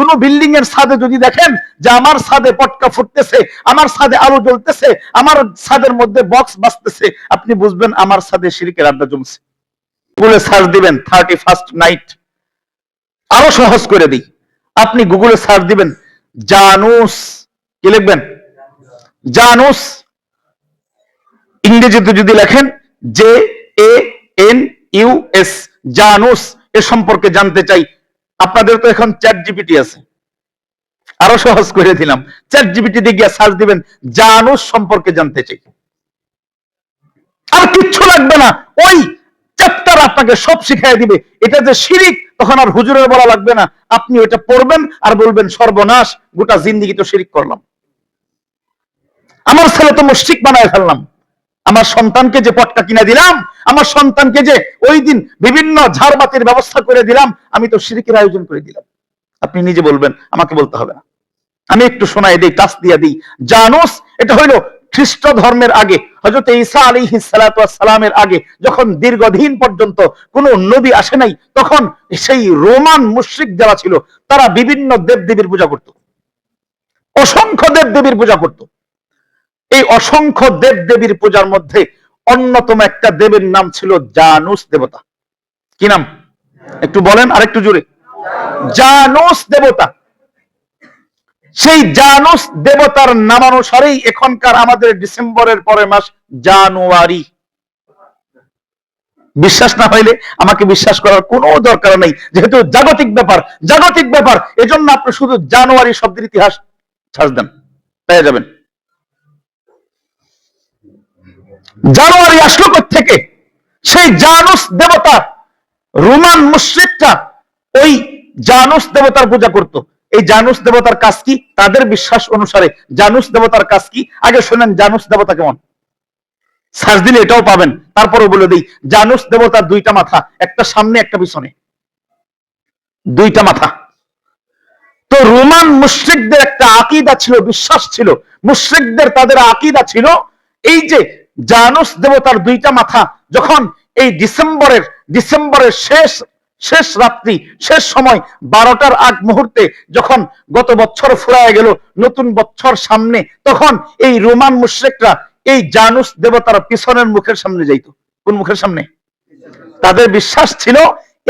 কোনো বিল্ডিং এর ছাদে যদি দেখেন যে আমার ছাদে পটকা ফুটতেছে, আমার ছাদে আলো জ্বলতেছে, আমার ছাদের মধ্যে বক্স বাজতেছে, আপনি বুঝবেন আমার ছাদে শিরকের আড্ডা জমছে। গুগলে সার্চ দিবেন 31st নাইট। আরো সহজ করে দিই, আপনি গুগলে সার্চ দিবেন জানুস, কি লিখবেন? জানুস। ইংরেজিতে যদি লেখেন JANUS, জানুস, এ সম্পর্কে জানতে চাই। আপনাদের তো এখন চ্যাট জিপিটি আছে, আরো সহজ করে দিলাম, চ্যাট জিপিটি দিয়ে গিয়ে সার্চ দিবেন জানুস সম্পর্কে জানতে চাই। আর কিচ্ছু লাগবে না, ওই চ্যাপ্টার আপনাকে সব শিখিয়ে দিবে। এটা যে শিরিক, তখন আর হুজুরের বলা লাগবে না, আপনি ওটা পড়বেন আর বলবেন সর্বনাশ, গোটা জিন্দেগি তো শিরিক করলাম, আমার ছেলে তো মুশরিক বানায় ফেললাম, আমার সন্তানকে যে পটকা কিনে দিলাম, আমার সন্তানকে যে ওই দিন বিভিন্ন ঝাড়বাতির ব্যবস্থা করে দিলাম, আমি তো শিরকের আয়োজন করে দিলাম। আপনি নিজে বলবেন, আমাকে বলতে হবে না। আমি একটু শোনাই দিই, টাচ দিয়ে দিই। জানুস, এটা হইল খ্রিস্ট ধর্মের আগে, হযরত ঈসা আলাইহিস সালাতু ওয়াস সালামের আগে, যখন দীর্ঘদিন পর্যন্ত কোনো নবী আসে নাই, তখন সেই রোমান মুশরিক যারা ছিল, তারা বিভিন্ন দেবদেবীর পূজা করত, অসংখ্য দেবদেবীর পূজা করত। এই অসংখ্য দেবদেবীর পূজার মধ্যে অন্যতম একটা দেবীর নাম ছিল জানুস দেবতা। কি নাম? একটু বলেন আরেকটু জোরে। জানুস দেবতা। সেই জানুস দেবতার নামানুসারেই এখনকার আমাদের ডিসেম্বরের পরের মাস জানুয়ারি। বিশ্বাস না হইলে আমাকে বিশ্বাস করার কোনো দরকার নেই, যেহেতু জাগতিক ব্যাপার, জাগতিক ব্যাপার, এজন্য আপনি শুধু জানুয়ারি শব্দের ইতিহাস ছাড় দেন, পেয়ে যাবেন। জানুয়ারি আসলো থেকে? সেই জানুস দেবতা, রোমান মুশরিকরা ওই জানুস দেবতার পূজা করত। এই জানুস দেবতার কাজ কি? তাদের বিশ্বাস অনুসারে জানুস দেবতার কাজ কি? আগে শুনেন জানুস দেবতা কেমন, সার্চ দিলে এটাও পাবেন। তারপরে বলে দিই, জানুস দেবতার দুইটা মাথা, একটা সামনে একটা পিছনে, দুইটা মাথা। তো রোমান মুশরিকদের একটা আকীদা ছিল, বিশ্বাস ছিল, মুশরিকদের তাদের আকীদা ছিল এই যে জানুস দেবতার দুইটা মাথা, যখন এই ডিসেম্বরের শেষ রাত্রি, শেষ সময় 12টার আগ মুহূর্তে, যখন গত বছর ফুরায় গেল, নতুন বছর সামনে, তখন এই রোমান মুশরিকরা এই জানুস দেবতার পিছনের মুখের সামনে যাইতো। কোন মুখের সামনে? তাদের বিশ্বাস ছিল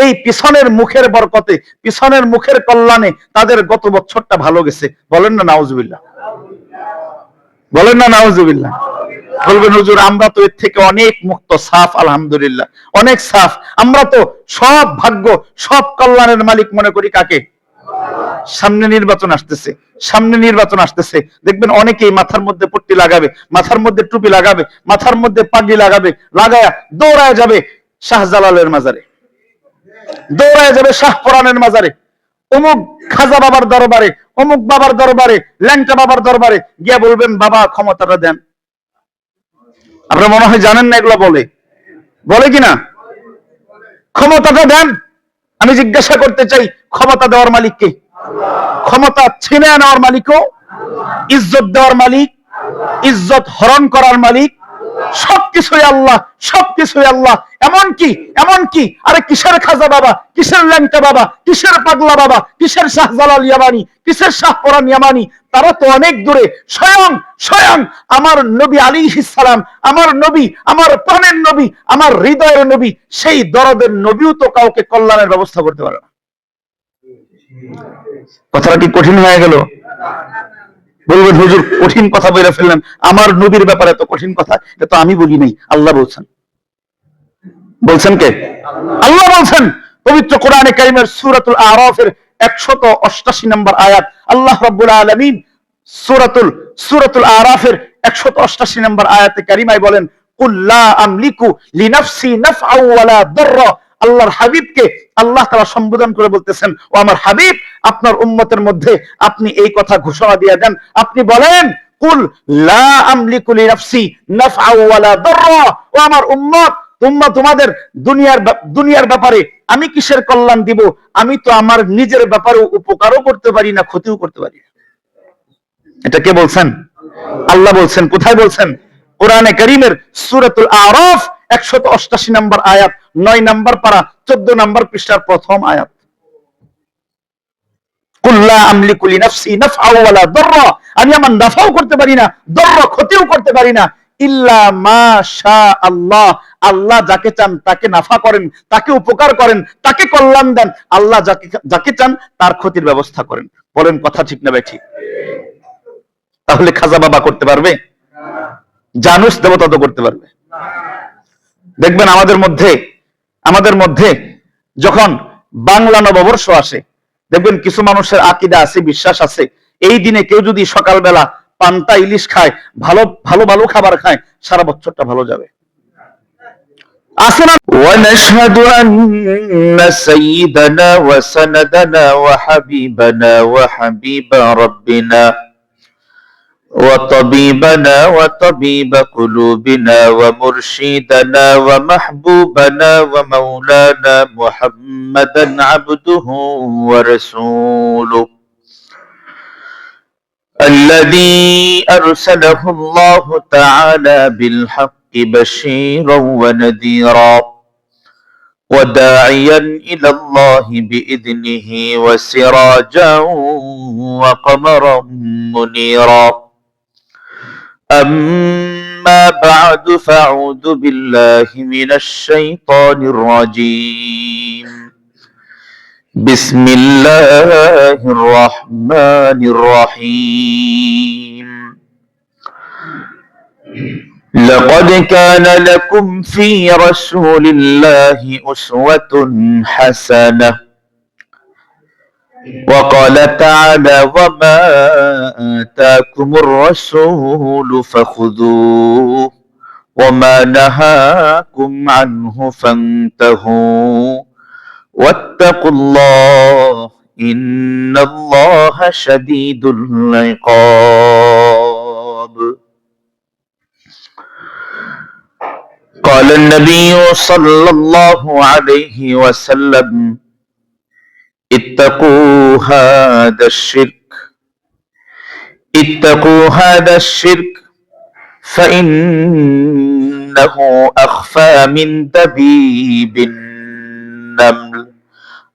এই পিছনের মুখের বরকতে, পিছনের মুখের কল্যাণে তাদের গত বছরটা ভালো গেছে। বলেন না নাউজুবিল্লাহ, বলেন না নাউজুবিল্লাহ। বলবেন হুজুর আমরা তো এর থেকে অনেক মুক্ত, সাফ, আলহামদুলিল্লাহ, অনেক সাফ। আমরা তো সব ভাগ্য, সব কল্যাণের মালিক মনে করি কাকে? সামনে নির্বাচন আসতেছে, সামনে নির্বাচন আসতেছে, দেখবেন অনেকেই মাথার মধ্যে পট্টি লাগাবে, মাথার মধ্যে টুপি লাগাবে, মাথার মধ্যে পাগড়ি লাগাবে, লাগায়া দৌড়ায় যাবে শাহজালালের মাজারে, দৌড়ায় যাবে শাহপরানের মাজারে, অমুক খাজা বাবার দরবারে, অমুক বাবার দরবারে, ল্যাংটা বাবার দরবারে গিয়া বলবেন বাবা ক্ষমতাটা দেন। আপনারা মনে হয় জানেন না এগুলো বলে, বলে কিনা? ক্ষমতাটা দেন। আমি জিজ্ঞাসা করতে চাই, ক্ষমতা দেওয়ার মালিক কে? ক্ষমতা ছিনে নেওয়ার মালিকও, ইজ্জত দেওয়ার মালিক, ইজ্জত হরণ করার মালিক, সবকিছুই আল্লাহ, সবকিছুই আল্লাহ। এমনকি আরে কিসের খাজা বাবা, কিসের ল্যাংটা বাবা, কিসের পাগলা বাবা, কিসের শাহজালাল ইয়ামানি, কিসের শাহপরান ইয়ামানি, তারা তো অনেক দূরে। স্বয়ং আমার নবী আলাইহিস সালাম, আমার নবী, আমার প্রাণের নবী, আমার হৃদয়ের নবী, সেই দরদের নবীও তো কাউকে কল্যাণের ব্যবস্থা করতে পারে না। কথাটা কি কঠিন হয়ে গেল? বলবেন হুজুর কঠিন কথা বলে ফেললেন, আমার নবীর ব্যাপারে তো কঠিন কথা, এটা তো আমি বলি নাই, আল্লাহ বলছেন। বলছেন কে? আল্লাহ বলছেন পবিত্র কোরআনে কারীমের সূরাতুল আরাফের 188 নম্বর আয়াত। আল্লাহ রাব্বুল আলামিন সূরাতুল আরাফের 188 নম্বর আয়াতে কারিমায় বলেন, কুল লা আমলিকু লিনাফসি নাফআ ওয়ালা দাররা। আল্লাহর হাবিবকে আল্লাহ তাআলা সম্বোধন করে বলতেছেন, ও আমার হাবিব, আপনার উম্মতের মধ্যে আপনি এই কথা ঘোষণা দিয়ে দেন, আপনি বলেন কুল লা আমলিকু লিনাফসি নাফআ ওয়ালা দাররা। ও আমার উম্মত, তোমরা তোমাদের দুনিয়ার ব্যাপারে আমি কিসের কল্যাণ দিব? আমি তো আমার নিজের ব্যাপারে উপকারও করতে পারি না, ক্ষতিও করতে পারি না। এটা কে বলছেন? আল্লাহ বলছেন। কোথায় বলছেন? কোরআনে কারীমের সূরাতুল আরাফ 188 নম্বর আয়াত, 9 নম্বর পারা, 14 নম্বর পৃষ্ঠার প্রথম আয়াত। কুল্লা আমলিকু লিনাফসি নাফআ ওয়ালা দাররা, আমি আমার নাফাও করতে পারি না, দররা ক্ষতিও করতে পারি না, ইল্লা মা শা আল্লাহ, আল্লাহ যাকে চান তাকে নাফা করেন, তাকে উপকার করেন, তাকে কল্যাণ দেন, আল্লাহ যাকে চান তার ক্ষতির ব্যবস্থা করেন। বলেন কথা ঠিক না ঠিক? তাহলে খাজা বাবা করতে পারবে? জানুস দেবতা তো করতে পারবে। দেখবেন আমাদের মধ্যে যখন বাংলা নববর্ষ আসে, দেখবেন কিছু মানুষের আকীদা আছে, বিশ্বাস আছে, এই দিনে কেউ যদি সকালবেলা পান্তা ইলিশ খায়, ভালো ভালো ভালো খাবার খায়, সারা বছরটা ভালো যাবে। আসলে ونشهد أن سيدنا وسندنا وحبيبنا وحبيب ربنا وطبيبنا وطبيب قلوبنا ومرشدنا ومحبوبنا ومولانا محمدا عبده ورسوله الذي أرسله الله تعالى بالحق بشيرا ونذيرا وداعيا إلى الله بإذنه وسراجا وقمرا منيرا. أما بعد فأعوذ بالله من الشيطان الرجيم. بسم الله الرحمن الرحيم. لقد كان لكم في رسول الله أسوة حسنة. وقال تعالى وما آتاكم الرسول فخذوه وما نهاكم عنه فانتهوا واتقوا الله إن الله شديد العقاب. قال النبي صلى الله عليه وسلم اتقوا هذا الشرك فإنه أخفى من دبيب النمل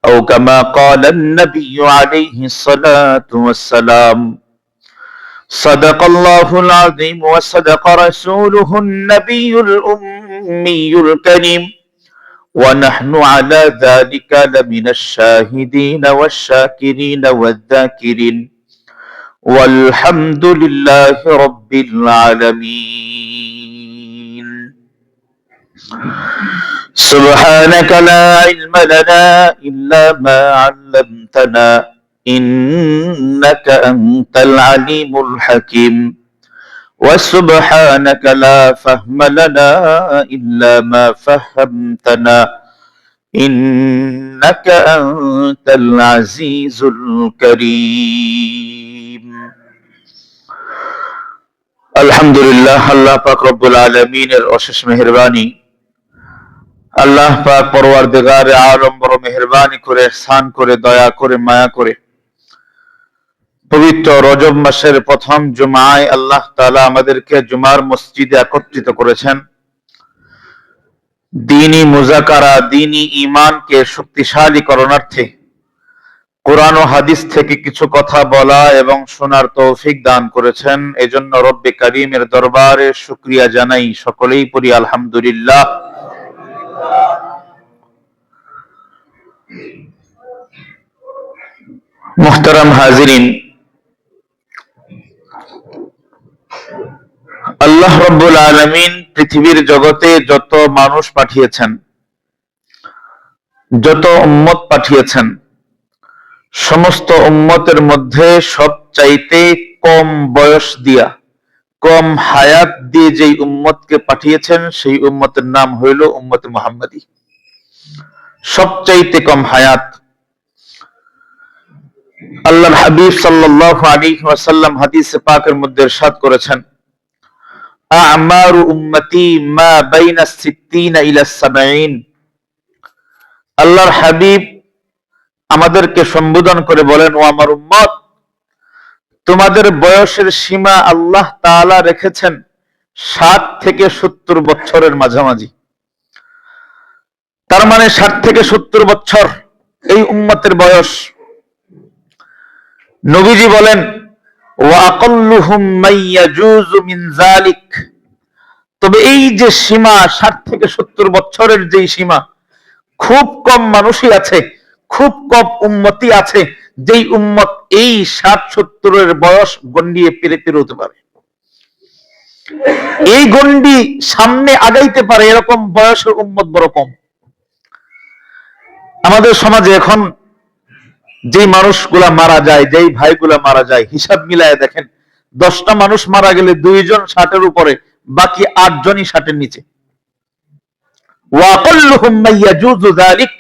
أو كما قال النبي عليه الصلاة والسلام. صدق الله العظيم وصدق رسوله النبي الأمي الكريم ونحن على ذلك لمن الشاهدين والشاكرين والذاكرين والحمد لله رب العالمين. سبحانك لا علم لنا إلا ما علمتنا إنك أنت العليم الحكيم وسبحانك لا فهم لنا إلا ما فهمتنا إنك أنت العزيز الكريم. الحمد لله. আল্লাহ পাক রব্বুল আলামিনের অশেষ মেহেরবানি, আল্লাহ পাক পরওয়ারদিগারে আলম বড় মেহেরবানি করে, ইহসান করে, দয়া করে, মায়া করে পবিত্র রজব মাসের প্রথম জুমায় আল্লাহ তাআলা আমাদেরকে জুমার মসজিদে একত্রিত করেছেন। দ্বীনি মুযাকারা, দ্বীনি ঈমানকে শক্তিশালী করণার্থে কোরআন ও হাদিস থেকে কিছু কথা বলা এবং শোনার তৌফিক দান করেছেন। এজন্য রব্বে কারীমের দরবারে শুকরিয়া জানাই, সকলেই পড়ি আলহামদুলিল্লাহ। মুহতারাম হাজিরিন, আল্লাহ রাব্বুল আলামিন পৃথিবীর জগতে যত মানুষ পাঠিয়েছেন, যত উম্মত পাঠিয়েছেন, সমস্ত উম্মতের মধ্যে সবচাইতে কম বয়স দিয়া, কম হায়াত দিয়ে যেই উম্মতকে পাঠিয়েছেন সেই উম্মতের নাম হইল উম্মতে মুহাম্মাদী। সবচাইতে কম হায়াত। আল্লাহর হাবিব সাল্লাল্লাহু আলাইহি ওয়াসাল্লাম হাদিসে পাকের মধ্যে ইরশাদ করেছেন, আমারু উম্মতি মা বাইনা 60 ইলা 70। আল্লাহর হাবিব আমাদেরকে সম্বোধন করে বলেন, ও আমার উম্মত, তোমাদের বয়সের সীমা আল্লাহ তাআলা রেখেছেন 60 থেকে 70 বছরের মাঝামাঝি। তার মানে 60 থেকে 70 বছর এই উম্মতের বয়স। নবীজি বলেন ওয়া আকাল্লুহুম মাইয়াজুজু মিন যালিক, তবে এই যে সীমা 60 থেকে 70 বছরের যেই সীমা, খুব কম মানুষই আছে, খুব কম উম্মতি আছে যেই উম্মত এই 60-70 বয়স গন্ডিয়ে পেরে হতে পারে। এই গন্ডি সামনে আগাইতে পারে এরকম বয়সের উম্মত বড় কম। আমাদের সমাজে এখন যেই মানুষগুলা মারা যায়, যেই ভাইগুলা মারা যায়, হিসাব মিলায় দেখেন 10টা মানুষ মারা গেলে 2 জন 60-এর উপরে, বাকি 8 জনই 60-এর নিচে। ওয়াকাল্লুহুম মাইয়াজুজু যালিক,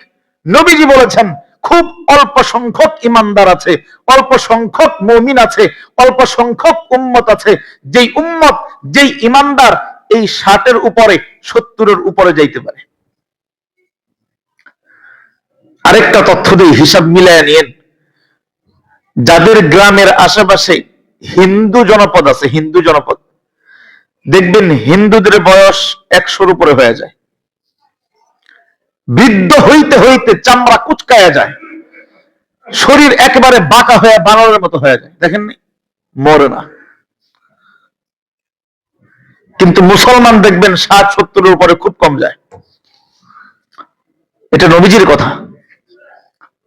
নবীজি বলেছেন খুব অল্প সংখ্যক ইমানদার আছে, অল্প সংখ্যক মুমিন আছে, অল্প সংখ্যক উম্মত আছে যেই উম্মত, যেই ইমানদার এই 60-এর উপরে 70-এর উপরে যাইতে পারে। আরেকটা তথ্য দিয়ে হিসাব মিলায় নিয়েন, যাদের গ্রামের আশেপাশে হিন্দু জনপদ আছে, হিন্দু জনপদ, দেখবেন হিন্দুদের বয়স 100-এর উপরে হয়ে যায়, বৃদ্ধ হইতে হইতে চামড়া কুচকায়া যায়, শরীর একেবারে বাঁকা হয়ে বানরের মতো হয়ে যায়, দেখেননি? মরে না। কিন্তু মুসলমান দেখবেন 60-70-এর উপরে খুব কম যায়। এটা নবীজির কথা।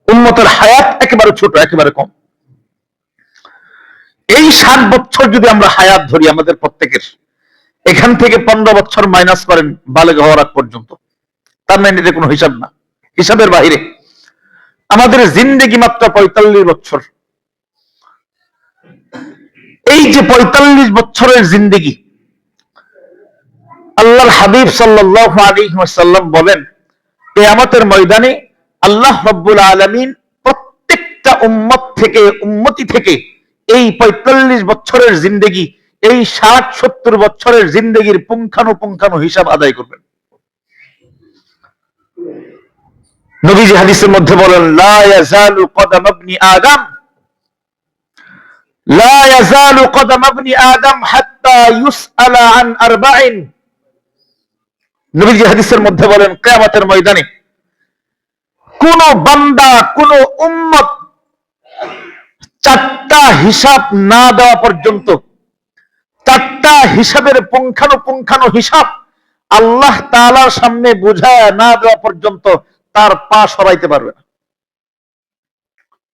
উম্মতের হায়াত একেবারে ছোট, একেবারে কম। এই 60 বছর যদি আমরা হায়াত ধরি আমাদের প্রত্যেকের, এখান থেকে 15 বছর মাইনাস করেন বালেগ হওয়ার আগ পর্যন্ত, তার মানে এটা কোনো হিসাব না, হিসাবের বাইরে। আমাদের জিন্দেগি মাত্র 45 বছর। এই যে 45 বছরের জিন্দেগি, আল্লাহর হাবিব সাল্লাল্লাহু আলাইহি ওয়াসাল্লাম বলেন কিয়ামতের ময়দানে আল্লাহ রাব্বুল আলামিন প্রত্যেকটা উম্মত থেকে, উম্মতি থেকে এই 45 বছরের জিন্দেগি, এই 60-70 বছরের জিন্দেগির পুঙ্খানুপুঙ্খানু হিসাব আদায় করবেন। নবীজি হাদিসের মধ্যে বলেন লা ইয়াজালু কদাম ইবনি আদম, লা ইয়াজালু কদাম ইবনি আদম হাত্তা ইউসআলা আন আরবাইন। নবীজি হাদিসের মধ্যে বলেন কিয়ামতের ময়দানে কোন বান্দা, কোন উম্মত 4টা হিসাব না দেওয়া পর্যন্ত, 4টা হিসাবের পুঙ্খানুপুঙ্খানু হিসাব আল্লাহ তাআলার সামনে বুঝায় না দেওয়া পর্যন্ত তার পা সরাইতে পারবে না।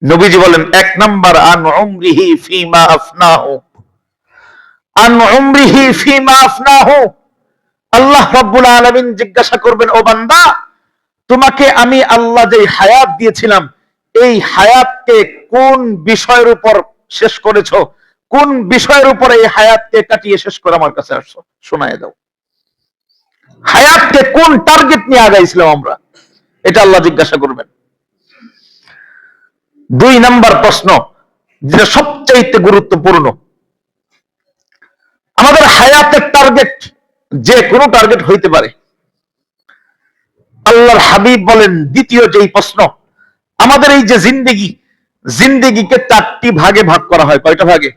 নবীজি বলেন 1 নাম্বার আন উমরিহি ফিমা আফনাহু, আন উমরিহি ফিমা আফনাহু। আল্লাহ রাব্বুল আলামিন জিজ্ঞাসা করবেন, ও বান্দা, তোমাকে আমি আল্লাহ যে হায়াত দিয়েছিলাম, এই হায়াতকে কোন বিষয়ের উপর শেষ করেছো, কোন বিষয়ের উপরে এই হায়াতকে কাটিয়ে শেষ করে আমার কাছে আসছো, শোনায় দাও। হায়াতকে কোন টার্গেট নিয়ে আগাইছিলাম আমরা, এটা আল্লাহ জিজ্ঞাসা করবেন। 2 নাম্বার প্রশ্ন, যেটা সবচাইতে গুরুত্বপূর্ণ, আমাদের হায়াতের টার্গেট যে কোনো টার্গেট হইতে পারে। আল্লাহর হাবিব বলেন দ্বিতীয় যেই প্রশ্ন, আমাদের এই যে জিন্দেগি, জিন্দেগিকে 4টি ভাগে ভাগ করা হয়। কয়টা ভাগে?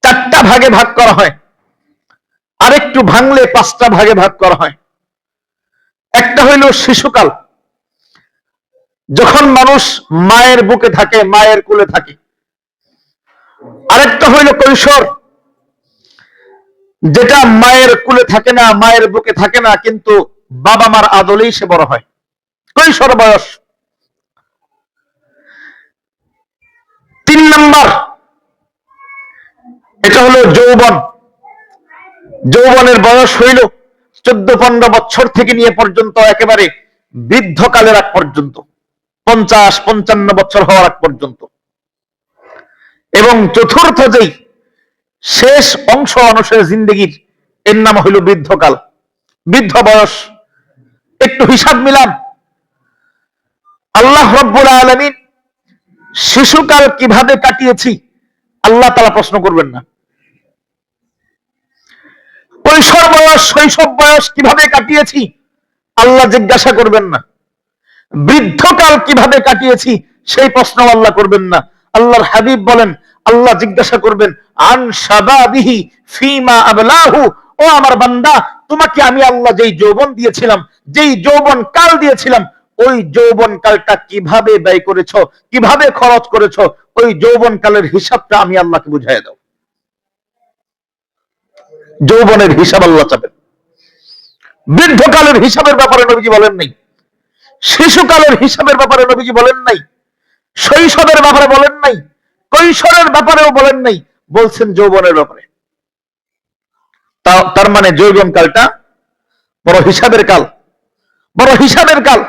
4টা ভাগে ভাগ করা হয়। আরেকটু ভাঙলে 5টা ভাগে ভাগ করা হয়। একটা হইল শিশুকাল, যখন মানুষ মায়ের বুকে থাকে, মায়ের কোলে থাকে। আরেকটা হইল কৈশোর, যেটা মায়ের কোলে থাকে না, মায়ের বুকে থাকে না, কিন্তু বাবা মার আদলেই সে বড় হয়, কৈশোর বয়স। 3 নাম্বার, এটা হলো যৌবন। যৌবনের বয়স হইল 14-15 বছর থেকে নিয়ে পর্যন্ত একেবারে বৃদ্ধকালের আগ পর্যন্ত, 50-55 বছর হওয়ার আগ পর্যন্ত। এবং চতুর্থ যেই শেষ অংশ মানুষের জিন্দেগির, এর নাম হইল বৃদ্ধকাল, বৃদ্ধ বয়স। একটু হিসাব মিলান, আল্লাহ রাব্বুল আলামিন শিশুকাল কিভাবে কাটিয়েছি আল্লাহ তাআলা প্রশ্ন করবেন না। কৈশোর বয়স, শৈশব বয়স কিভাবে কাটিয়েছি আল্লাহ জিজ্ঞাসা করবেন না। বৃদ্ধকাল কিভাবে কাটিয়েছি সেই প্রশ্ন আল্লাহ করবেন না। আল্লাহর হাবিব বলেন আল্লাহ জিজ্ঞাসা করবেন আন শাবাবিহি ফিমা আবলাহু, ও আমার বান্দা, তোমাকে আমি আল্লাহ যেই যৌবন দিয়েছিলাম, যেই যৌবন কাল দিয়েছিলাম, ওই যৌবন কালটা কিভাবে ব্যয় করেছো, কিভাবে খরচ করেছো, ওই যৌবন কালের হিসাবটা আমি আল্লাহকে বুঝাই দাও। যৌবনের হিসাব আল্লাহ চাবেন। বৃদ্ধকালের হিসাবের ব্যাপারে নবীজি বলেন নাই, শিশুকালের হিসাবের ব্যাপারে নবীজি বলেন নাই, শৈশবের ব্যাপারে বলেন নাই, কৈশোরের ব্যাপারেও বলেন নাই, বলছেন যৌবনের ব্যাপারে। তার মানে যৌবন কালটা বড় হিসাবের কাল, বড় হিসাবের কাল।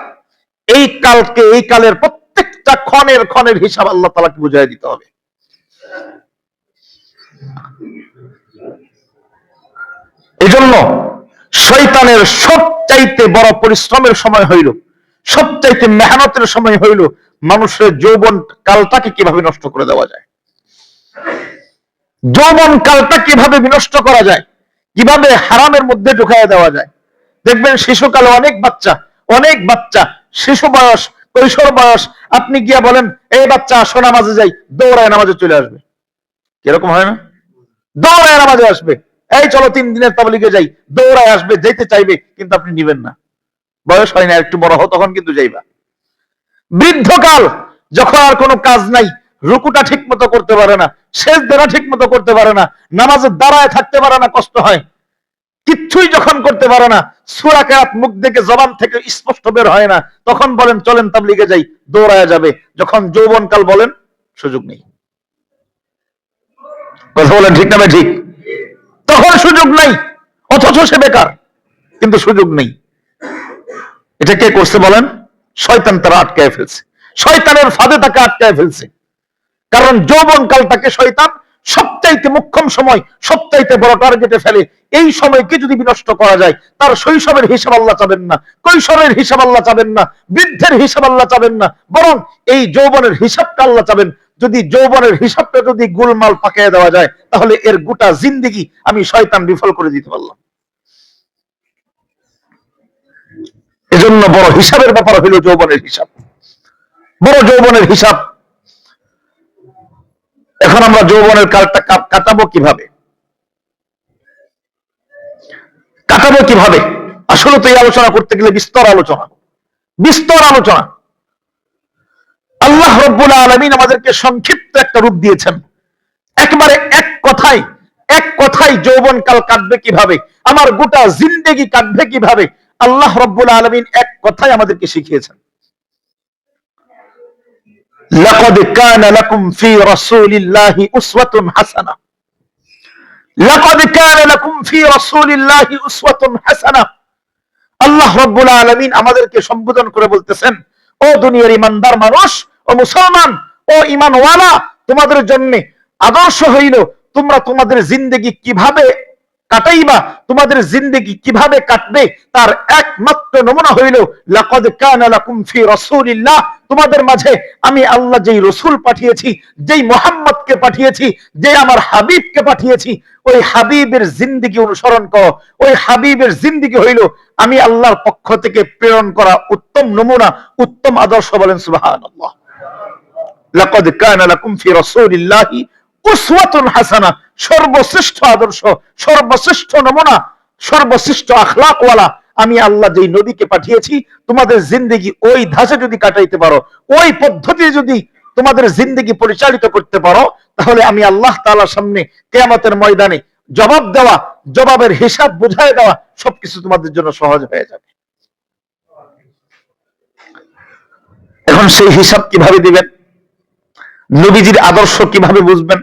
এই কালকে, এই কালের প্রত্যেকটা ক্ষণের ক্ষণের হিসাব আল্লাহ তাআলাকে বুঝাই দিতে হবে। এজন্য শয়তানের সবচাইতে বড় পরিশ্রমের সময় হইল, সবচাইতে মেহনতের সময় হইল মানুষের যৌবন কালটাকে কিভাবে নষ্ট করে দেওয়া যায়, যৌবন কালটা কিভাবে বিনষ্ট করা যায়, কিভাবে হারামের মধ্যে ঢুকাইয়া দেওয়া যায়। দেখবেন শিশুকালে অনেক বাচ্চা শিশু বয়স, কৈশোর বয়স, আপনি গিয়া বলেন এই বাচ্চা আসো নামাজে যাই, দৌড়ায় নামাজে চলে আসবে। কিরকম হয় না? দৌড়ায় নামাজে আসবে। এই চলো 3 দিনের তাবলীগে যাই, দৌড়ায় আসবে, যেতে চাইবে, কিন্তু আপনি নিবেন না। বয়স হয় না, একটু বড় হও, তখন কিন্তু যাইবা। বৃদ্ধকাল, যখন আর কোনো কাজ নাই, রুকুটা ঠিক মতো করতে পারে না, সেজদাটা ঠিক মতো করতে পারে না, নামাজে দাঁড়ায় থাকতে পারে না, কষ্ট হয়, কিচ্ছুই যখন করতে পারে না, সূরা কেরাত মুখ থেকে জবান থেকে স্পষ্ট বের হয় না, তখন বলেন চলেন তাবলীগে যাই, দৌড়ায় যাবে। যখন যৌবনকাল বলেন সুযোগ নেই। কথা বলেন ঠিক না? ঠিক। তখন সুযোগ নাই, অথচ সে বেকার, কিন্তু সুযোগ নেই। এটা কে করছে বলেন? শয়তান তারা আটকায় ফেলছে, শয়তানের ফাঁদে তাকে আটকায় ফেলছে। কারণ যৌবন কালটাকে শয়তান সবচাইতে মুখ্যম সময়, সবচাইতে বড় টার্গেটে ফেলে। এই সময়কে যদি বিনষ্ট করা যায়, তার শৈশবের হিসাব আল্লাহ চাবেন না, কৈশোরের হিসাব আল্লাহ চাবেন না, বৃদ্ধের হিসাব আল্লাহ চাবেন না, বরং এই যৌবনের হিসাবটা আল্লাহ চাবেন। যদি যৌবনের হিসাবটা যদি গোলমাল পাকিয়ে দেওয়া যায়, তাহলে এর গোটা জিন্দেগি আমি শয়তান বিফল করে দিতে পারলাম। এজন্য বড় হিসাবের ব্যাপার হইল যৌবনের হিসাব, বড় যৌবনের হিসাব। এখন আমরা যৌবনের কালটা কাটাবো কিভাবে, কাটাবো কিভাবে? আসলে তো এই আলোচনা করতে গেলে বিস্তর আলোচনা। আল্লাহ রাব্বুল আলামিন আমাদেরকে সংক্ষিপ্ত একটা রূপ দিয়েছেন। একবারে এক কথায় যৌবন কাল কাটবে কিভাবে, আমার গোটা জিন্দেগি কাটবে কিভাবে, আল্লাহ রাব্বুল আলামিন এক কথায় আমাদেরকে শিখিয়েছেন। লাকাদ কানা লাকুম ফি রাসূলিল্লাহি উসওয়াতুন হাসানা, লাকাদ কানা লাকুম ফি রাসূলিল্লাহি উসওয়াতুন হাসানা। আল্লাহ রাব্বুল আলামিন আমাদেরকে সম্বোধন করে বলতেছেন, ও দুনিয়ার ইমানদার মানুষ, ও মুসলমান, ও ঈমানওয়ালা, তোমাদের জন্য আদর্শ হইল তোমরা তোমাদের জিন্দেগি কিভাবে কাটাইবা, তোমাদের জিন্দেগি কিভাবে কাটবে, তার একমাত্র নমুনা হইল লাকাদ কানা লাকুম ফি রাসূলিল্লাহ। তোমাদের মাঝে আমি আল্লাহ যেই রাসূল পাঠিয়েছি, যেই মুহাম্মদকে পাঠিয়েছি, যে আমার হাবিবকে পাঠিয়েছি, ওই হাবিবের জিন্দেগি অনুসরণ করো। ওই হাবিবের জিন্দেগি হইল আমি আল্লাহর পক্ষ থেকে প্রেরণ করা উত্তম নমুনা, উত্তম আদর্শ। বলেন সুবহানাল্লাহ। লাকাদ কানা লাকুম ফি রাসূলিল্লাহি উসওয়াতুন হাসানা, সর্বশ্রেষ্ঠ আদর্শ, সর্বশ্রেষ্ঠ নমুনা, সর্বশ্রেষ্ঠ আখলাকওয়ালা আমি আল্লাহ যেই নবীকে পাঠিয়েছি, তোমাদের জিন্দেগি ওই ধাঁচে যদি কাটাইতে পারো, ওই পদ্ধতি যদি তোমাদের জিন্দেগি পরিচালিত করতে পারো, তাহলে আমি আল্লাহ তাআলার সামনে কিয়ামতের ময়দানে জবাব দেওয়া, জবাবের হিসাব বুঝায় দেওয়া সবকিছু তোমাদের জন্য সহজ হয়ে যাবে। এখন সেই হিসাব কিভাবে দিবেন, নবীজির আদর্শ কিভাবে বুঝবেন,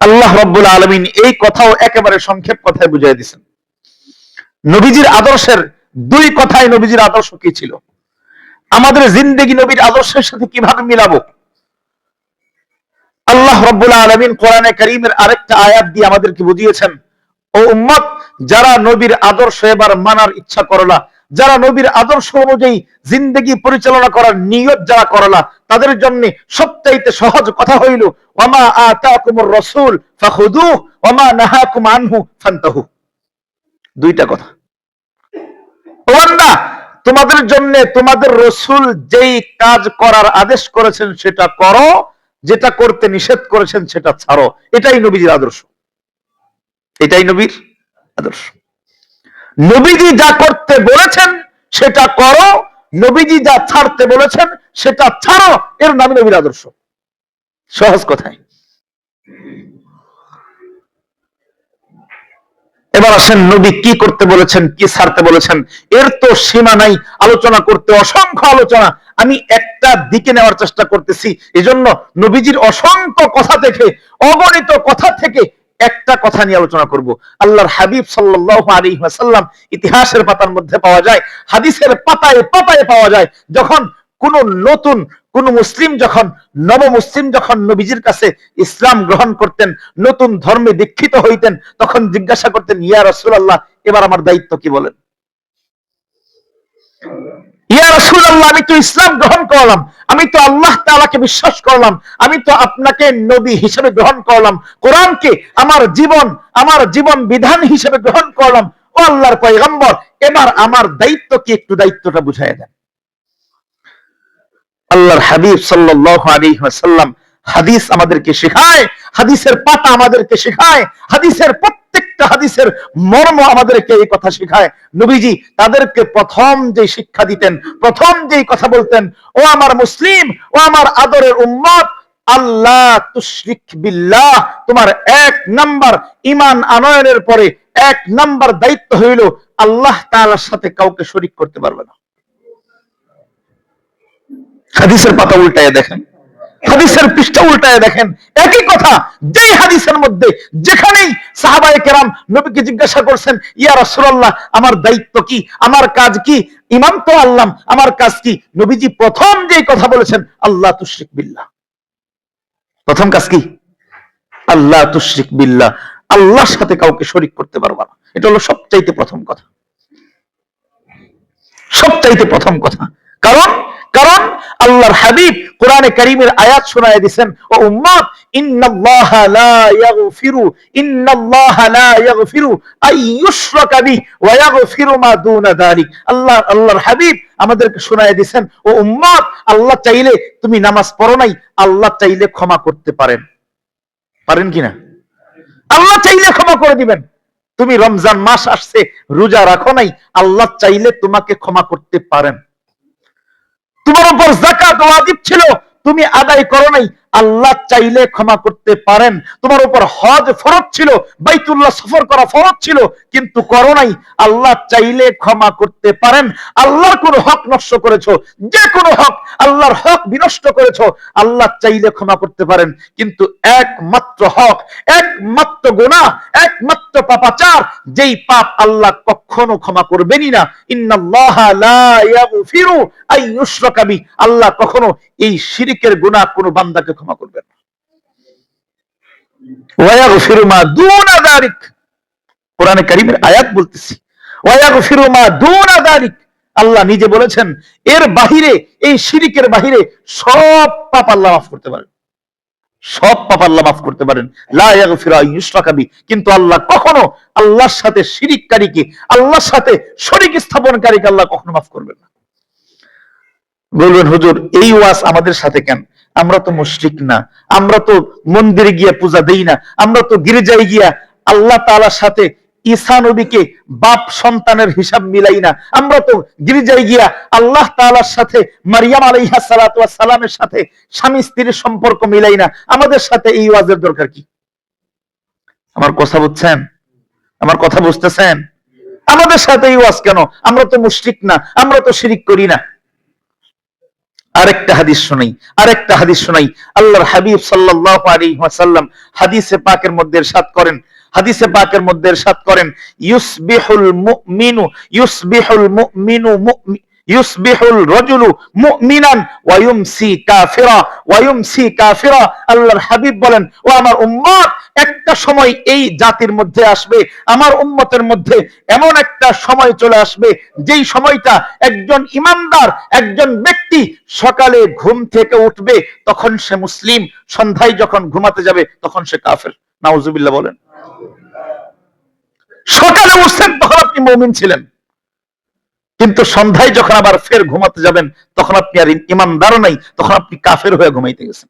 আল্লাহ রাব্বুল আলামিন এই কথাও একেবারে সংক্ষেপ কথায় বুঝিয়ে দিয়েছেন। নবীজির আদর্শের 2 কথায় নবীজির আদর্শ কি ছিল, আমাদের জিন্দেগি নবীর আদর্শের সাথে কিভাবে মিলাবো। আল্লাহ রাব্বুল আলামিন কোরআনে কারীমের আরেকটা আয়াত দিয়ে আমাদেরকে বুঝিয়েছেন, ও উম্মত, যারা নবীর আদর্শ এবার মানার ইচ্ছা করলা, যারা নবীর আদর্শ অনুযায়ী জিন্দেগি পরিচালনা করার নিয়ত যারা করলা, তাদের জন্য সবচাইতে সহজ কথা হইল ওয়ামা আতাকুমুর রাসূল ফাখুযুহু ওয়ামা নাহাকুম আনহু ফান্তাহু। 2টা কথা। বান্দা, তোমাদের জন্য তোমাদের রাসূল যেই কাজ করার আদেশ করেছেন সেটা করো, যেটা করতে নিষেধ করেছেন সেটা ছাড়ো। এটাই নবীজির আদর্শ, এটাই নবীর আদর্শ। নবীজি যা করতে বলেছেন সেটা করো, নবীজি যা ছাড়তে বলেছেন সেটা ছাড়ো, এর নামই নবীর আদর্শ। সহজ কথায়। এবার আসেন নবী কি করতে বলেছেন, কি ছাড়তে বলেছেন, এর তো সীমা নাই, আলোচনা করতে অসংখ্য আলোচনা। আমি একটা দিকে নেওয়ার চেষ্টা করতেছি, এজন্য নবীজির অসংখ্য কথা থেকে, অগণিত কথা থেকে একটা কথা নিয়ে আলোচনা করব। আল্লাহর হাবিব সাল্লাল্লাহু আলাইহি ওয়াসাল্লাম ইতিহাসের পাতার মধ্যে পাওয়া যায়, হাদিসের পাতায় পাতায় পাওয়া যায়, যখন কোন নতুন কোন মুসলিম, যখন নব মুসলিম যখন নবীজির কাছে ইসলাম গ্রহণ করতেন, নতুন ধর্মে দীক্ষিত হইতেন, তখন জিজ্ঞাসা করতেন, ইয়া রাসূলুল্লাহ, এবার আমার দায়িত্ব কি বলেন? ইয়া রাসূলুল্লাহ, আমি তো ইসলাম গ্রহণ করলাম, আমি তো আল্লাহ তাআলাকে বিশ্বাস করলাম, আমি তো আপনাকে নবী হিসেবে গ্রহণ করলাম, কোরআনকে আমার জীবন বিধান হিসেবে গ্রহণ করলাম, ও আল্লাহর পয়গম্বর, এবার আমার দায়িত্ব কি, একটু দায়িত্বটা বুঝাইয়া দেন। আল্লাহর হাবিব সাল্লাল্লাহু আলাইহি ওয়াসাল্লাম হাদিস আমাদেরকে শেখায়, হাদিসের পাতা আমাদেরকে শেখায়, হাদিসের প্রত্যেকটা হাদিসের মর্ম আমাদেরকে এই কথা শেখায়। নবীজি তাদেরকে প্রথম যে শিক্ষা দিতেন, প্রথম যেই কথা বলতেন, ও আমার মুসলিম, ও আমার আদরের উম্মত, আল্লাহ তুশরিক বিল্লাহ, তোমার এক নাম্বার ঈমান আনয়নের পরে এক নাম্বার দায়িত্ব হইল আল্লাহ তাআলার সাথে কাউকে শরীক করতে পারবে না। হাদিসের পাতা উল্টায় দেখেন, হাদিসের পৃষ্ঠা উল্টায় দেখেন, একই কথা। যেই হাদিসের মধ্যে যেখানেই সাহাবায়ে কেরাম নবীকে জিজ্ঞাসা করছেন, ইয়া রাসূলুল্লাহ, আমার দায়িত্ব কি, আমার কাজ কি, ঈমান তো আনলাম, আমার কাজ কি, নবীজি প্রথম যেই কথা বলেছেন, আল্লাহ তুশরিক বিল্লাহ। প্রথম কাজ কি? আল্লাহ তুশরিক বিল্লাহ, আল্লাহর সাথে কাউকে শরীক করতে পারবা না। এটা হলো সবচাইতে প্রথম কথা, সবচাইতে প্রথম কথা। কারণ কারণ আল্লাহর হাবিব কোরআনে কারীমের আয়াত শোনায় দিবেন, ও উম্মত, ইন্নাল্লাহা লা ইয়াগফিরু আইয়ুশরাকা বিহি ওয়া ইয়াগফিরু মা দুনা যালিক। আল্লাহর হাবিব আমাদেরকে শোনায় দিবেন, ও উম্মত, আল্লাহ চাইলে, তুমি নামাজ পড়ো নাই, আল্লাহ চাইলে ক্ষমা করতে পারেন, পারেন কিনা? আল্লাহ চাইলে ক্ষমা করে দিবেন। তুমি রমজান মাস আসছে, রোজা রাখো নাই, আল্লাহ চাইলে তোমাকে ক্ষমা করতে পারেন। তোমার উপর যাকাত ওয়াজিব ছিল, তুমি আদায় করো নাই, আল্লাহ চাইলে ক্ষমা করতে পারেন। তোমার উপর হজ ফরজ ছিল, বাইতুল্লাহ সফর করা ফরজ ছিল, কিন্তু করো নাই, আল্লাহ চাইলে ক্ষমা করতে পারেন। আল্লাহর কোন হক নষ্ট করেছো, যে কোনো হক, আল্লাহর হক বিনষ্ট করেছো, আল্লাহ চাইলে ক্ষমা করতে পারেন। কিন্তু একমাত্র হক, একমাত্র গুনাহ, একমাত্র পাপাচার, যেই পাপ আল্লাহ কখনো ক্ষমা করবেনই না, ইন্নাল্লাহা লা ইয়াগফিরু আইয়ুশরাকা বিহি, আল্লাহ কখনো এই শিরকের গুনাহ কোন বান্দাকে ক্ষমা করবেন না। ওয়া ইয়াগফিরু মা দুনা যালিক, কোরআনে কারীমের আয়াত বলতেছি, ওয়া ইয়াগফিরু মা দুনা যালিক, আল্লাহ নিজে বলেছেন, এর বাহিরে, এই শিরকের বাহিরে সব পাপ আল্লাহ মাফ করতে পারেন, সব পাপ আল্লাহ মাফ করতে পারেন। লা ইয়াগফিরু আইয়ুশরাকা বিহি, কিন্তু আল্লাহ কখনো আল্লাহর সাথে শিরককারীকে, আল্লাহর সাথে শরীক স্থাপনকারীকে আল্লাহ কখনো মাফ করবেন না। বলবেন, হুজুর, এই ওয়াজ আমাদের সাথে কেন? আমরা তো মুশরিক না, আমরা তো মন্দিরে গিয়া পূজা দেই না, আমরা তো গির্জায় গিয়া আল্লাহ তাআলার সাথে ঈসা নবীকে বাপ সন্তানের হিসাব মিলাই না, আমরা তো গির্জায় গিয়া আল্লাহ তাআলার সাথে মারিয়াম আলাইহিস সালাতু ওয়াস সালামের সাথে স্বামী স্ত্রীর সম্পর্ক মিলাই না, আমাদের সাথে এই ওয়াজের দরকার কি? আমার কথা বুঝছেন? আমার কথা বুঝতেছেন? আমাদের সাথে এই ওয়াজ কেন? আমরা তো মুশরিক না, আমরা তো শিরক করি না। আরেকটা হাদিস শোনাই, আল্লাহর হাবিব সাল্লাল্লাহু আলাইহি ওয়াসাল্লাম হাদিসে পাকের মধ্যে ইরশাদ করেন, ইউসবিহুল রাজুলু মুমিনান ওয়া ইউমসি কাফিরা। আল্লাহর হাবিব বলেন, ও আমার উম্মত, একটা সময় এই জাতির মধ্যে আসবে, আমার উম্মতের মধ্যে এমন একটা সময় চলে আসবে, যেই সময়টা একজন ইমানদার, একজন ব্যক্তি সকালে ঘুম থেকে উঠবে, তখন সে মুসলিম, সন্ধ্যায় যখন ঘুমাতে যাবে তখন সে কাফের। নাউজুবিল্লাহ বলেন। সকালে উঠছেন তখন আপনি মুমিন ছিলেন, কিন্তু সন্ধ্যায় যখন আবার ফের ঘুমাতে যাবেন তখন আপনি আর ইমানদার নাই, তখন আপনি কাফের হয়ে ঘুমাইতে গেছেন।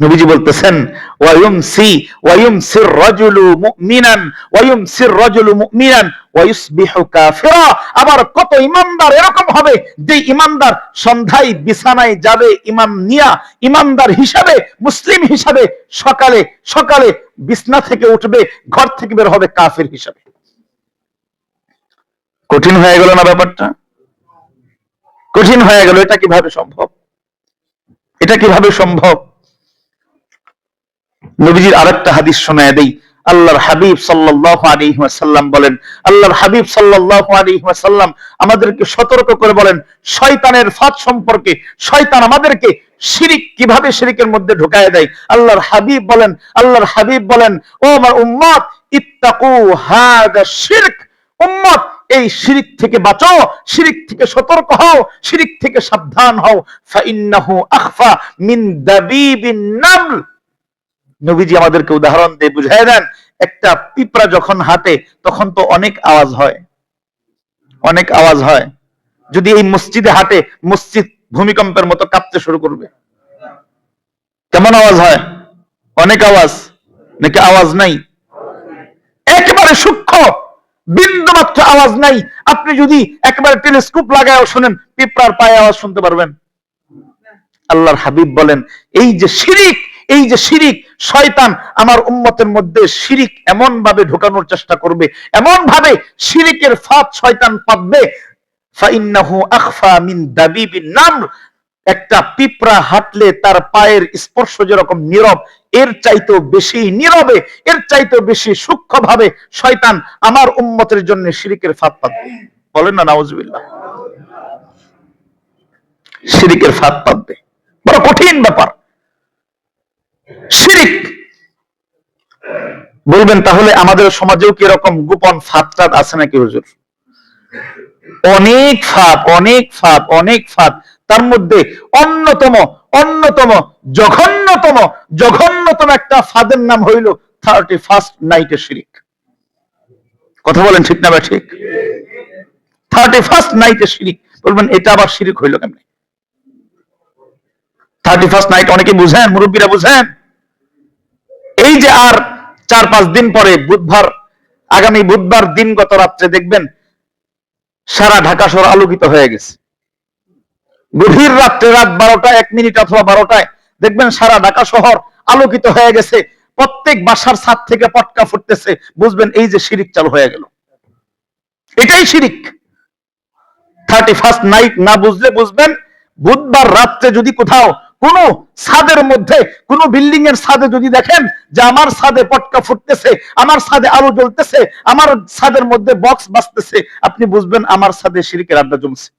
নবীজি বলতেছেন ওয়ায়ুমসির রাজুলু মুমিনান ওয়ায়ুমসির রাজুলু মুমিনান ওয়ায়ুসবিহু কাফিরা। আবার কত ঈমানদার এরকম হবে যে ঈমানদার সন্ধ্যায় বিছানায় যাবে ঈমান নিয়া, ঈমানদার হিসাবে, মুসলিম হিসাবে, সকালে সকালে বিছনা থেকে উঠবে, ঘর থেকে বের হবে কাফির হিসাবে। কঠিন হয়ে গেল না ব্যাপারটা? কঠিন হয়ে গেল। এটা কিভাবে সম্ভব? এটা কিভাবে সম্ভব? নবীজির আরেকটা হাদিস শোনায় দেই। আল্লাহর হাবিব সাল্লাল্লাহু আলাইহি ওয়াসাল্লাম বলেন, আল্লাহর হাবিব সাল্লাল্লাহু আলাইহি ওয়াসাল্লাম আমাদেরকে সতর্ক করে বলেন শয়তানের ফাঁদ সম্পর্কে। শয়তান আমাদেরকে শিরিক, কিভাবে শিরিকের মধ্যে ঢুকায় দেয়। আল্লাহর হাবিব বলেন, ও আমার উম্মত, ইত্তাকু হাদা শিরক। উম্মত, এই শিরিক থেকে বাঁচো, শিরিক থেকে সতর্ক হও, শিরিক থেকে সাবধান হও। ফাইন্নাহু আখফা মিন দাবিবিন নামল। নবীজি আমাদেরকে উদাহরণ দিয়ে বুঝায় দেন, একটা পিঁপড়া যখন হাঁটে তখন তো অনেক আওয়াজ হয়, অনেক আওয়াজ হয়। যদি এই মসজিদে হাঁটে, মসজিদ ভূমিকম্পের মতো কাঁপতে শুরু করবে। কেমন আওয়াজ হয়? অনেক আওয়াজ, নাকি আওয়াজ নাই? একেবারে সূক্ষ্ম, বিন্দু মাত্র আওয়াজ নাই। আপনি যদি একেবারে টেলিস্কোপ লাগায় শোনেন, পিঁপড়ার পায়ে আওয়াজ শুনতে পারবেন? আল্লাহর হাবিব বলেন, এই যে শিরিক, শয়তান আমার উম্মতের মধ্যে শিরিক এমন ভাবে ঢোকানোর চেষ্টা করবে, এমন ভাবে শিরিকের ফাঁদ শয়তান পাতবে। ফাইন্নাহু আখফা মিন দাবিবিন নামল। একটা পিঁপড়া হাঁটলে তার পায়ের স্পর্শ যেরকম নীরব, এর চাইতেও বেশি নীরবে, এর চাইতেও বেশি সূক্ষ্ম ভাবে শয়তান আমার উম্মতের জন্য শিরিকের ফাঁদ পাতবে। বলেন না নাউজুবিল্লাহ। শিরিকের ফাঁদ পাতবে, বড় কঠিন ব্যাপার শিরিক। বলবেন তাহলে আমাদের সমাজেও কি এরকম গোপন ফাঁদ আছে নাকি হুজুর? অনেক ফাঁদ। তার মধ্যে অন্যতম জঘন্যতম একটা ফাঁদের নাম হইল 31st নাইটের শিরিক। কথা বলেন ঠিক না বা ঠিক? 31st নাইটের শিরিক। বলবেন এটা আবার শিরিক হইল কেমনে? 31st নাইট অনেকে বুঝেন, মুরব্বীরা বুঝেন। এই যে আর 4-5 দিন পরে আগামী বুধবার দিনগত রাত্রে দেখবেন সারা ঢাকা শহর আলোকিত হয়ে গেছে। গভীর রাত্রে, রাত 12টা 1 মিনিট অথবা 12টায় দেখবেন সারা ঢাকা শহর আলোকিত হয়ে গেছে। প্রত্যেক বাসার ছাদ থেকে পটকা ফুটতেছে। বুঝবেন এই যে শিরিক চালু হয়ে গেল। এটাই শিরিক। 31st নাইট না বুঝলে বুঝবেন, বুধবার রাত্রে যদি কোথাও কোন ছাদের মধ্যে, কোন বিল্ডিং এর ছাদে যদি দেখেন যে আমার ছাদে পটকা ফুটতেছে, আমার ছাদে আলো জ্বলতেছে, আমার ছাদের মধ্যে বক্স বাজতেছে, আপনি বুঝবেন আমার ছাদে শিরকের আড্ডা জমছে।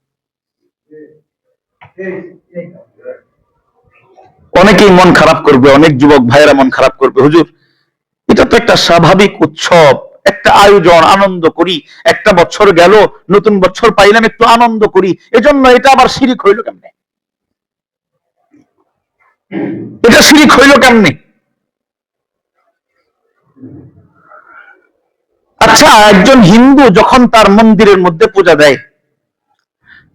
অনেকেই মন খারাপ করবে, অনেক যুবক ভাইয়েরা মন খারাপ করবে, হুজুর এটা তো একটা স্বাভাবিক উৎসব, একটা আয়োজন, আনন্দ করি, একটা বছর গেল, নতুন বছর পাইলাম, একটু আনন্দ করি, এজন্য এটা আবার শিরিক হইল কেমনে? এটা শিরিক হইল কেমনে? আচ্ছা, একজন হিন্দু যখন তার মন্দিরের মধ্যে পূজা দেয়,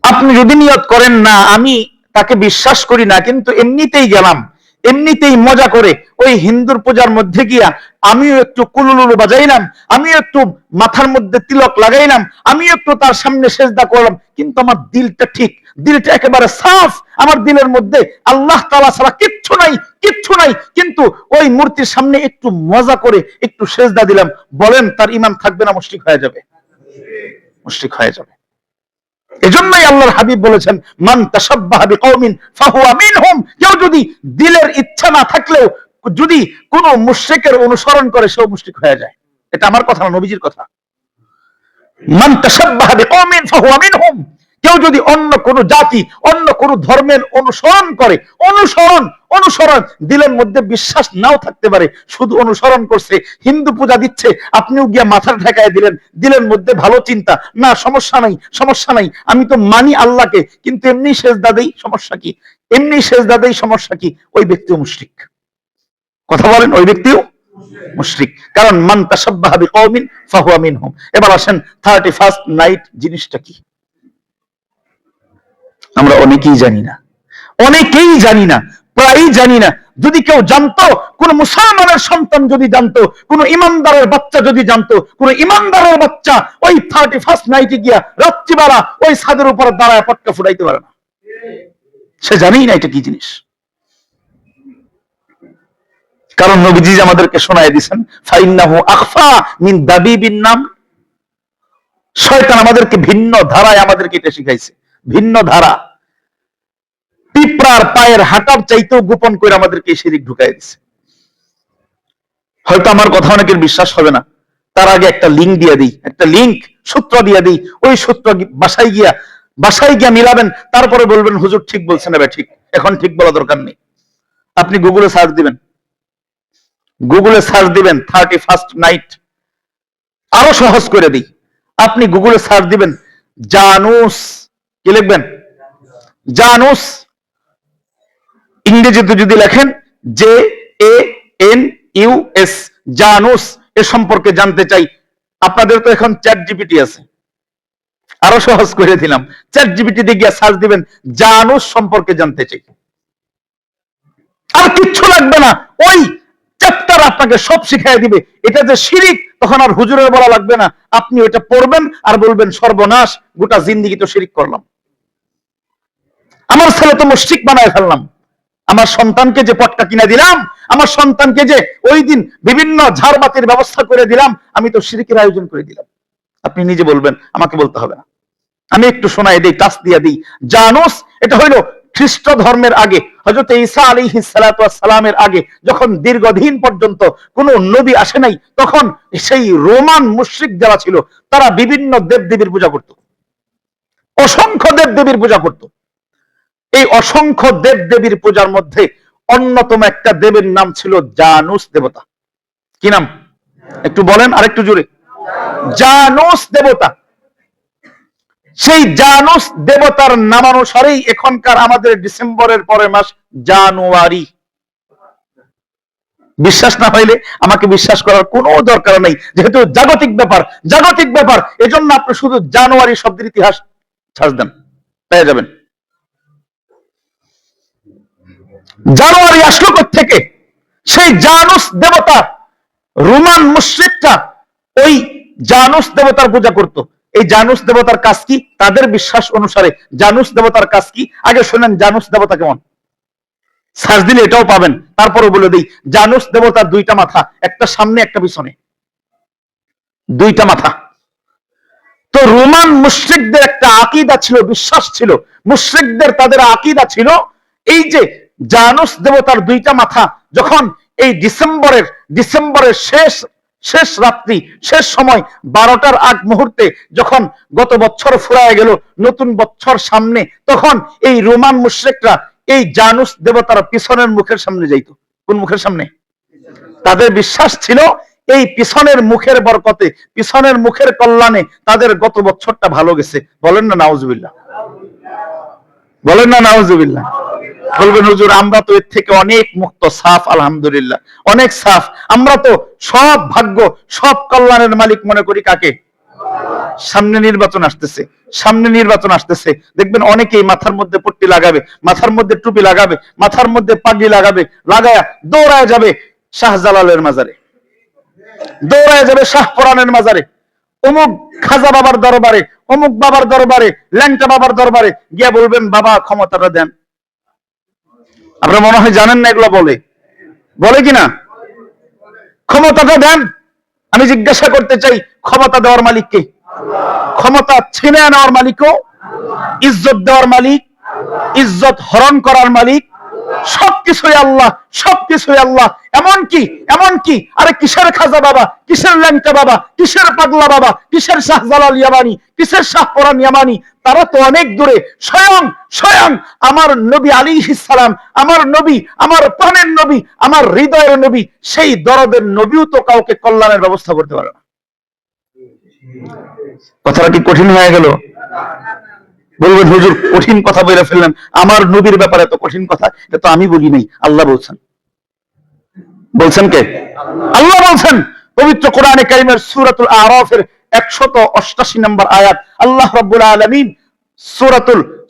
আপনি যদি নিয়ত করেন না আমি তাকে বিশ্বাস করি না, কিন্তু এমনিতেই গেলাম, এমনিতেই মজা করে ওই হিন্দুর পূজার মধ্যে গিয়া আমিও একটু কুলুলুলু বাজাইলাম, আমিও একটু মাথার মধ্যে তিলক লাগাইলাম, আমিও একটু তার সামনে সেজদা করলাম, কিন্তু আমার দিলটা ঠিক, দিলটা একেবারে সাফ, আমার দিলের মধ্যে আল্লাহ তাআলা ছাড়া কিচ্ছু নাই, কিন্তু ওই মূর্তির সামনে একটু মজা করে একটু সেজদা দিলাম, বলেন তার ঈমান থাকবে না মুশরিক হয়ে যাবে? মুশরিক হয়ে যাবে। এজন্যই আল্লাহর হাবিব বলেছেন, মান তাশাব্বাহা বিকওমিন ফাহুয়া মিনহুম। কেউ যদি দিলের ইচ্ছা না থাকলেও যদি কোন মুশরিকের অনুসরণ করে, সেও মুশরিক হয়ে যায়। এটা আমার কথা না, নবীজির কথা। মান তাশাব্বাহা বিকওমিন ফাহুয়া মিনহুম। কেউ যদি অন্য কোন জাতি, অন্য কোন ধর্মের অনুসরণ করে, অনুসরণ দিলের মধ্যে বিশ্বাস নাও থাকতে পারে, শুধু অনুসরণ করছে, হিন্দু পূজা দিচ্ছে, আপনিও গিয়া মাথার ঠেকায় দিলেন, দিলের মধ্যে ভালো চিন্তা না, সমস্যা নাই, আমি তো মানি আল্লাহকে, কিন্তু এমনি সেজদা দেই, সমস্যা কি? ওই ব্যক্তিও মুশরিক। কথা বলেন, ওই ব্যক্তিও মুশরিক। কারণ মান তাশাব্বাহা বিকওমিন ফাহুয়া মিনহুম। এবার আসেন 31st নাইট জিনিসটা কি? আমরা অনেকেই জানি না। প্রায়ই জানি না। যদি কেউ জানতো, কোন মুসলমানের সন্তান যদি জানতো, কোন ইমানদারের বাচ্চা যদি জানতো, কোন ইমানদারের বাচ্চা ওই 31st নাইটে গিয়া রাত্রিবেলা ওই ছাদের উপর দাঁড়ায় পটকা ফুটাইতে পারে না। সে জানেই না এটা কি জিনিস। কারণ নবীজি আমাদেরকে শোনায় দিয়েছেন, ফাইন্নাহু আখফা মিন দাবিবিন নাম। শয়তান আমাদেরকে ভিন্ন ধারায় আমাদেরকে এটা শিখাইছে, ভিন্ন ধারা। পিঁপড়ার পায়ের হাঁটার চাইতেও গোপন করে আমাদেরকে শিরিক ঢুকাই দিছে। হয়তো আমার কথা অনেকের বিশ্বাস হবে না, তার আগে একটা লিঙ্ক দিয়ে দিই, একটা লিঙ্ক সূত্র দিয়ে দিই। ওই সূত্র বাসায় গিয়া মিলাবেন, তারপরে বলবেন হুজুর ঠিক বলছেন। না ঠিক, এখন ঠিক বলা দরকার নেই। আপনি গুগলে সার্চ দিবেন, 31st নাইট। আরো সহজ করে দিই, আপনি গুগলে সার্চ দিবেন জানুস। কি লিখবেন? জানুস। ইংরেজিতে যদি লেখেন JANUS, জানুস। এ সম্পর্কে জানতে চাই। আপনাদের তো এখন চ্যাট জিপিটি আছে, আরো সহজ করে দিলাম। চ্যাট জিপিটি দিয়ে গিয়ে সার্চ দিবেন জানুস সম্পর্কে জানতে চাই। আর কিচ্ছু লাগবে না, ওই চ্যাপ্টার আপনাকে সব শিখাই দিবে। এটা যে শিরিক, তখন আর হুজুরের বলা লাগবে না। আপনি এটা পড়বেন আর বলবেন সর্বনাশ, গোটা জিন্দেগি তো শিরিক করলাম, আমার ছেলে তো মুশরিক বানায় ফেললাম, আমার সন্তানকে যে পটকা কিনে দিলাম, আমার সন্তানকে যে ওই দিন বিভিন্ন ঝাড়বাতির ব্যবস্থা করে দিলাম, আমি তো শিরকের আয়োজন করে দিলাম। আপনি নিজে বলবেন, আমাকে বলতে হবে না। আমি একটু শোনাই দিই, টাচ দিয়ে দিই। জানুস এটা হইল খ্রিস্ট ধর্মের আগে, হযরত ঈসা আলাইহিস সালাতু ওয়াস সালামের আগে, যখন দীর্ঘদিন পর্যন্ত কোন নবী আসে নাই, তখন সেই রোমান মুশরিক যারা ছিল, তারা বিভিন্ন দেবদেবীর পূজা করত, অসংখ্য দেবদেবীর পূজা করত। এই অসংখ্য দেবদেবীর পূজার মধ্যে অন্যতম একটা দেবীর নাম ছিল জানুস দেবতা। কি নাম? একটু বলেন আরেকটু জোরে। জানুস দেবতা। সেই জানুস দেবতার নামানুসারেই এখনকার আমাদের ডিসেম্বরের পরের মাস জানুয়ারি। বিশ্বাস না পাইলে আমাকে বিশ্বাস করার কোনো দরকার নেই, যেহেতু জাগতিক ব্যাপার। এজন্য আপনি শুধু জানুয়ারি শব্দের ইতিহাস ছাড় দেন, পেয়ে যাবেন। জানুয়ারি আসলো থেকে? সেই জানুস দেবতা রোমান মুশরিকরা ওই জানুস দেবতার পূজা করত। এই জানুস দেবতার কাজ কি? তাদের বিশ্বাস অনুসারে জানুস দেবতার কাজ কি? আগে শুনেন জানুস দেবতা কেমন, সার্চ দিলে এটাও পাবেন। তারপরে বলে দিই, জানুস দেবতার দুইটা মাথা, একটা সামনে একটা পিছনে, দুইটা মাথা। তো রোমান মুশরিকদের একটা আকীদা ছিল, বিশ্বাস ছিল। মুশরিকদের তাদের আকীদা ছিল এই যে জানুস দেবতার দুইটা মাথা, যখন এই ডিসেম্বরের শেষ রাত্রি, শেষ সময় 12টার আগ মুহূর্তে, যখন গত বছর ফুরায় গেল, নতুন বছর সামনে, তখন এই রোমান মুশরিকরা এই জানুস দেবতার পিছনের মুখের সামনে যাইতো। কোন মুখের সামনে? তাদের বিশ্বাস ছিল এই পিছনের মুখের বরকতে, পিছনের মুখের কল্যাণে তাদের গত বছরটা ভালো গেছে। বলেন না নাউজুবিল্লাহ, বলেন না নাউজুবিল্লাহ। বলবেন হুজুর আমরা তো এর থেকে অনেক মুক্ত, সাফ, আলহামদুলিল্লাহ, অনেক সাফ। আমরা তো সব ভাগ্য, সব কল্যাণের মালিক মনে করি কাকে? সামনে নির্বাচন আসতেছে, দেখবেন অনেকেই মাথার মধ্যে পট্টি লাগাবে, মাথার মধ্যে টুপি লাগাবে, মাথার মধ্যে পাগড়ি লাগাবে, লাগায়া দৌড়ায় যাবে শাহজালালের মাজারে, দৌড়ায় যাবে শাহপরানের মাজারে, অমুক খাজা বাবার দরবারে, অমুক বাবার দরবারে, ল্যাংটা বাবার দরবারে গিয়া বলবেন বাবা ক্ষমতাটা দেন। আপনারা মনে হয় জানেন না এগুলো বলে কিনা? ক্ষমতাটা দেন। আমি জিজ্ঞাসা করতে চাই, ক্ষমতা দেওয়ার মালিক কে? ক্ষমতা ছিনে নেওয়ার মালিকও, ইজ্জত দেওয়ার মালিক, ইজ্জত হরণ করার মালিক, সবকিছুই আল্লাহ, সবকিছুই আল্লাহ। এমনকি আরে কিসের খাজা বাবা, কিসের ল্যাংটা বাবা, কিসের পাগলা বাবা, কিসের শাহজালাল ইয়ামানি, কিসের শাহপরান ইয়ামানি, তারা তো অনেক দূরে। স্বয়ং আমার নবী আলাইহিস সালাম, আমার নবী, আমার প্রাণের নবী, আমার হৃদয়ের নবী, সেই দরদের নবীও তো কাউকে কল্যাণের ব্যবস্থা করতে পারে না। কথাটা কি কঠিন হয়ে গেল? বলবেন হুজুর কঠিন কথা বলে ফেললেন, আমার নবীর ব্যাপারে তো কঠিন কথা, এটা তো আমি বলি নাই, আল্লাহ বলছেন কে? আল্লাহ বলছেন পবিত্র কোরআনে কারীমের সূরাতুল আরাফের 188 নম্বর আয়াত। আল্লাহ রাব্বুল আলামিন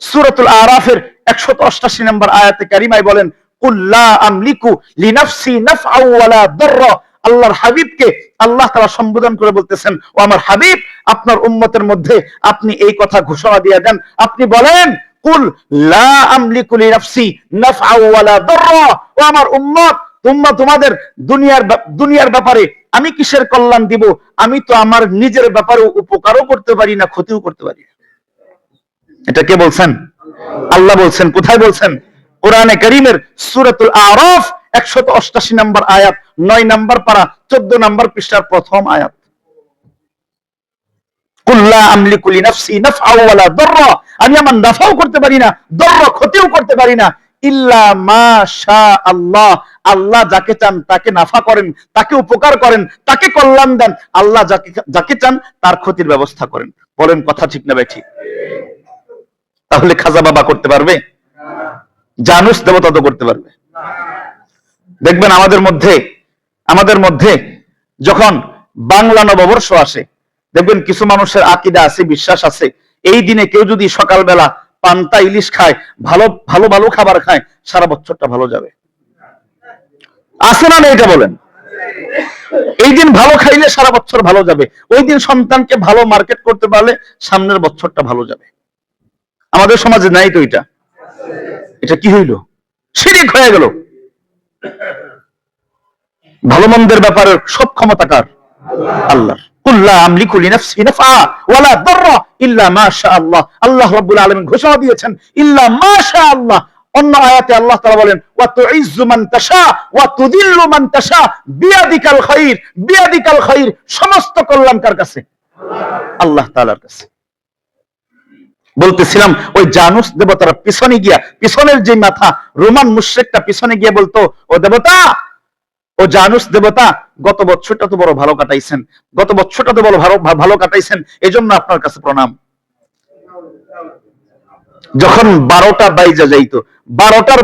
সূরাতুল আরাফের 188 নম্বর আয়াতে কারিমায় বলেন, কুল লা আমলিকু লিনাফসি নাফআ ওয়ালা দাররা। আল্লাহর হাবিবকে আল্লাহ তাআলা সম্বোধন করে বলতেছেন, ও আমার হাবিব, আপনার উম্মতের মধ্যে আপনি এই কথা ঘোষণা দিয়ে দেন, আপনি বলেন কুল লা আমলিকু লিনাফসি নাফআ ওয়ালা দাররা। ও আমার উম্মত, তোমরা তোমাদের দুনিয়ার ব্যাপারে আমি কিসের কল্যাণ দিব? আমি তো আমার নিজের ব্যাপারে উপকারও করতে পারি না, ক্ষতিও করতে পারি না। এটা কে বলছেন? আল্লাহ বলছেন। কোথায় বলছেন? কোরআনে কারীমের সূরাতুল আরাফ 188 নম্বর আয়াত, 9 নম্বর পারা, 14 নম্বর পৃষ্ঠার প্রথম আয়াত। কুল লা আমলিকু লিনাফসি নাফআ ওয়ালা দাররা। আমি আমার নাফাও করতে পারি না, দররা ক্ষতিও করতে পারি না, ইল্লা মা শা আল্লাহ। আল্লাহ যাকে চান তাকে নাফা করেন, তাকে উপকার করেন, তাকে কল্যাণ দেন। আল্লাহ যাকে চান তার ক্ষতির ব্যবস্থা করেন। বলেন কথা ঠিক না ভাই? ঠিক। তাহলে খাজা বাবা করতে পারবে? জানুস দেবতা তো করতে পারবে? দেখবেন আমাদের মধ্যে যখন বাংলা নববর্ষ আসে, দেখবেন কিছু মানুষের আকীদা আছে, বিশ্বাস আছে, এই দিনে কেউ যদি সকালবেলা পান্তা ইলিশ খায়, ভালো ভালো ভালো খাবার খায়, সারা বছরটা ভালো যাবে। আছে না? এটা বলেন। এই দিন ভালো খাইলে সারা বছর ভালো যাবে। ওই দিন সন্তানকে ভালো মার্কেট করতে পারলে সামনের বছরটা ভালো যাবে। আমাদের সমাজে নাই তো এটা। এটা কি হইল? শিরক হয়ে গেল। ভালো মন্দের ব্যাপারে সব ক্ষমতা কার? আল্লাহর। কুল লা আমলিকু লিনাফসি নাফআ ওয়ালা দাররা ইল্লা মা শা আল্লাহ। আল্লাহ রাব্বুল আলামিন ঘোষণা দিয়েছেন ইল্লা মা শা আল্লাহ। অন্য আয়াতে আল্লাহ তাআলা বলেন ওয়া তুইজ্জু মান তাশা ওয়া তুযিল্লু মান তাশা বিয়াদিকাল খায়র। বিয়াদিকাল খায়র, সমস্ত কল্যাণ কার কাছে? আল্লাহ তাআলার কাছে। বলতেছিলাম ওই জানুস দেবতার পিছনে গিয়া, পিছনের যে মাথা রোমান মুশরিকটা পিছনে গিয়ে বলতো, ও দেবতা, ও জানুস দেবতা, গত বছরটা তো বড় ভালো কাটাইছেন, গত বছরটা তো বড় ভালো কাটাইছেন, এজন্য আপনার কাছে প্রণাম। যখন 12টা বাইজা যাইতো, 12টার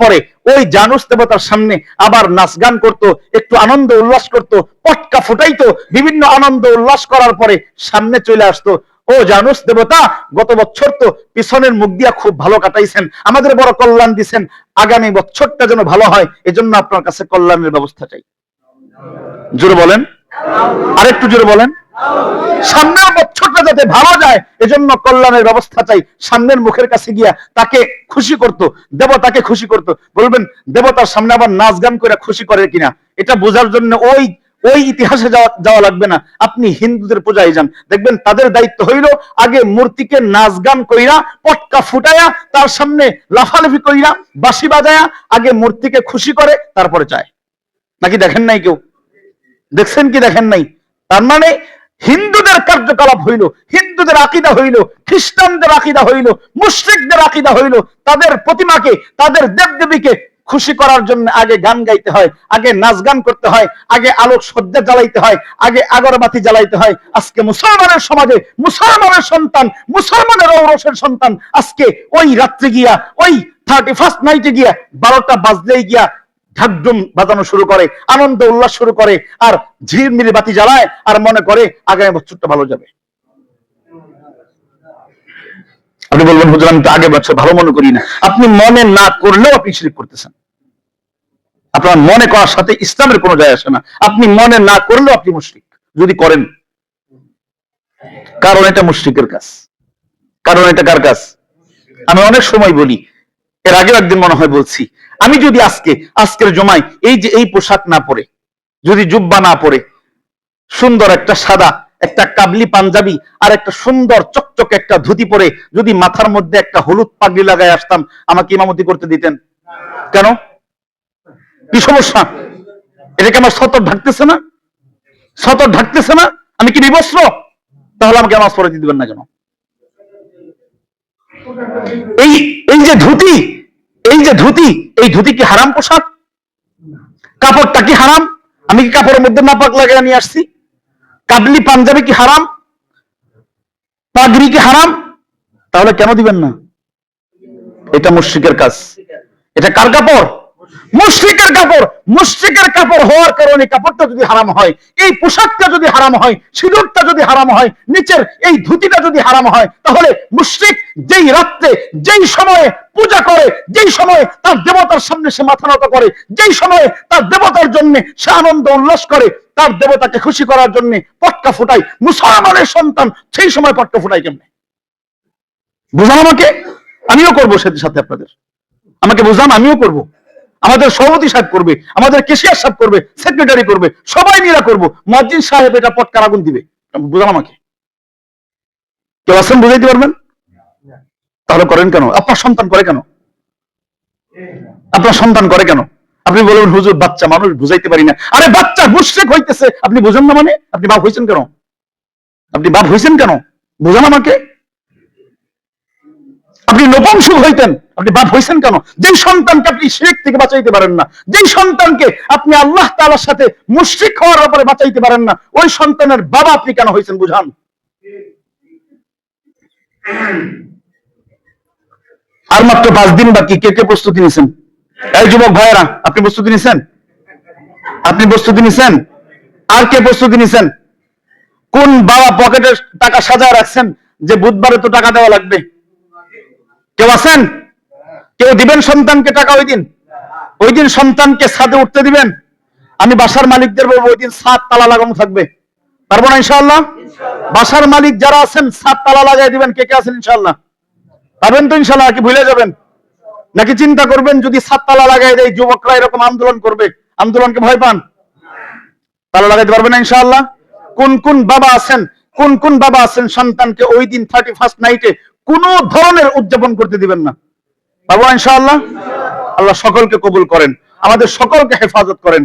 পরে ওই জানুস দেবতার সামনে আবার নাচ গান করতো, একটু আনন্দ উল্লাস করতো, পটকা ফুটাইতো, বিভিন্ন আনন্দ উল্লাস করার পরে সামনে চলে আসতো, ও জানুস দেবতা, গত বছর তো পিছনের মুখ দিয়া খুব ভালো কাটাইছেন, আমাদের বড় কল্যাণ দিছেন, আগামী বছরটা যেন ভালো হয়, এজন্য আপনার কাছে কল্যাণের ব্যবস্থা চাই। জোরে বলেন, আরেকটু জোরে বলেন। সামনের বছরটা যাতে ভালো যায় এজন্য কল্যাণের ব্যবস্থা চাই। সামনের মুখের কাছে গিয়া তাকে খুশি করতো, দেবতাকে খুশি করতো। বলবেন দেবতার সামনে আবার নাচ গান করে খুশি করে কিনা, এটা বোঝার জন্য ওই ইতিহাসে যাওয়া লাগবে না। আপনি হিন্দুদের পূজায় যান, দেখবেন তাদের দায়িত্ব হইল আগে মূর্তিকে নাচ গান কইরা, পটকা ফুটাইয়া, তার সামনে লাফালাফি কইরা, বাঁশি বাজায়া আগে মূর্তিকে খুশি করে, তারপরে চায়। নাকি দেখেন নাই? কেউ দেখছেন কি দেখেন নাই? তার মানে হিন্দুদের কার্যকলাপ হইল, হিন্দুদের আকীদা হইল, খ্রিস্টানদের আকীদা হইল, মুশরিকদের আকীদা হইল, তাদের প্রতিমাকে, তাদের দেবদেবীকে খুশি করার জন্য আগে গান গাইতে হয়, আগে নাচ গান করতে হয়, আগে আলোক সজ্জা জ্বালাইতে হয়, আগে আগরবাতি জ্বালাইতে হয়। আজকে মুসলমানের সমাজে মুসলমানের সন্তান, মুসলমানের ঔরসের সন্তান আজকে ওই রাত্রে গিয়া, ওই 31st নাইটে গিয়া 12টা বাজলেই গিয়া ঢাকঢুম বাজানো শুরু করে, আনন্দ উল্লাস শুরু করে, আর ঝিরমিরি বাতি জ্বালায়, আর মনে করে আগামী বছরটা ভালো যাবে। আপনি বলবেন হুজুর আমি তো আগের বছর ভালো মনে করি না। আপনি মনে না করলেও আপনি শিরক করতেছেন। আপনার মনে করার সাথে ইসলামের কোনো যায় আসে না। আপনি মনে না করলেও আপনি মুশরিক যদি করেন, কারণ এটা মুশরিকের কাজ। কারণ এটা কার কাজ? আমি অনেক সময় বলি, এর আগেও একদিন মনে হয় বলছি, আমি যদি আজকের জমায় এই পোশাক না পরে, যদি জুব্বা না পরে, সুন্দর একটা সাদা একটা কাবলি পাঞ্জাবি আর একটা সুন্দর চকচকে একটা ধুতি পরে যদি মাথার মধ্যে একটা হলুদ পাগড়ি লাগায় আসতাম, আমাকে ইমামতি করতে দিতেন? কেন? কি সমস্যা? এটাকে আমার সতর ঢাকতেছে না? সতর ঢাকতেছে না? আমি কি বিবস্ত্র? তাহলে আমাকে নামাজ পড়ে দিবেন না কেন? এই যে ধুতি, এই ধুতি কি হারাম পোশাক? কাপড়টা কি হারাম? আমি কি কাপড়ের মধ্যে নাপাক লাগিয়ে নিয়ে আসছি? কাবলি পাঞ্জাবি কি হারাম? পাগড়ি কি হারাম? তাহলে কেন দিবেন না? এটা মুশরিকের কাজ। এটা কার কাপড়? মুশরিকের কাপড়, মুশরিকের কাপড় হওয়ার কারণে কাপড়টা যদি হারাম হয়, এই পোশাকটা যদি হারাম হয়, সিঁদুরটা যদি হারাম হয়, নিচের এই ধুতিটা যদি হারাম হয়, তাহলে মুশরিক যেই রাত্রে যেই সময়ে পূজা করে, যেই সময়ে তার দেবতার সামনে সে মাথা নত করে, যেই সময়ে তার দেবতার জন্য সে আনন্দ উল্লাস করে, তার দেবতাকে খুশি করার জন্য পটকা ফুটায়, মুসলমানের সন্তান সেই সময় পটকা ফুটায় কেমনে? বুঝান আমাকে, আমিও করবো সেটির সাথে আপনাদের, আমাকে বুঝান, আমিও করব, আমাদের সভাপতি সাহেব করবে, আমাদের কেশিয়ার সাহেব করবে, সেক্রেটারি করবে, সবাই মিলা করব, মুয়াজ্জিন সাহেব এটা পটকার আগুন দিবে। বুঝান আমাকে, কেউ আছেন বুঝাইতে পারবেন? তাহলে করেন কেন? আপনার সন্তান করে কেন? আপনার সন্তান করে কেন? আপনি বলবেন হুজুর বাচ্চা মানুষ, বুঝাইতে পারি না। আরে বাচ্চা মুশরিক হইতেছে, আপনি বুঝেন না মানে? আপনি বাপ হইছেন কেন? আপনি বাপ হইছেন কেন? বুঝান আমাকে। আপনি নপুংসক হইতেন, আপনি বাপ হইছেন কেন? যেই সন্তানকে আপনি শিরক থেকে বাঁচাইতে পারেন না, যেই সন্তানকে আপনি আল্লাহ তাআলার সাথে মুশরিক হওয়ার ব্যাপারে বাঁচাইতে পারেন না, ওই সন্তানের বাবা আপনি কেন হইছেন? বুঝান। আর মাত্র 5 দিন বাকি, কে কে প্রস্তুতি নিছেন? এই যুবক ভাইয়েরা, আপনি প্রস্তুতি নিছেন? আপনি প্রস্তুতি নিছেন? আর কে প্রস্তুতি নিছেন? কোন বাবা পকেটে টাকা সাজায় রাখছেন যে বুধবারে তো টাকা দেওয়া লাগবে? কেউ আছেন? কেউ দিবেন সন্তানকে টাকা ওই দিন? ওই দিন সন্তানকে ছাদে উঠতে দিবেন? আমি বাসার মালিকদের বলবো ওই দিন ছাদ তালা লাগানো থাকবে। পারবো না ইনশাআল্লাহ? বাসার মালিক যারা আছেন ছাদ তালা লাগাই দিবেন। কে কে আছেন ইনশাআল্লাহ? পারবেন তো ইনশাআল্লাহ? কি ভুলে যাবেন নাকি চিন্তা করবেন যদি ছাদ তালা লাগাই দেয় যুবকরা এরকম আন্দোলন করবে? আন্দোলনকে ভয় পান? তালা লাগাইতে পারবেন না ইনশাআল্লাহ? কোন কোন বাবা আছেন, কোন কোন বাবা আছেন সন্তানকে ওই দিন 31st নাইটে কোন ধরনের উদযাপন করতে দিবেন না? পারবো ইনশাআল্লাহ? আল্লাহ সকলকে কবুল করেন, আমাদের সকলকে হেফাজত করেন,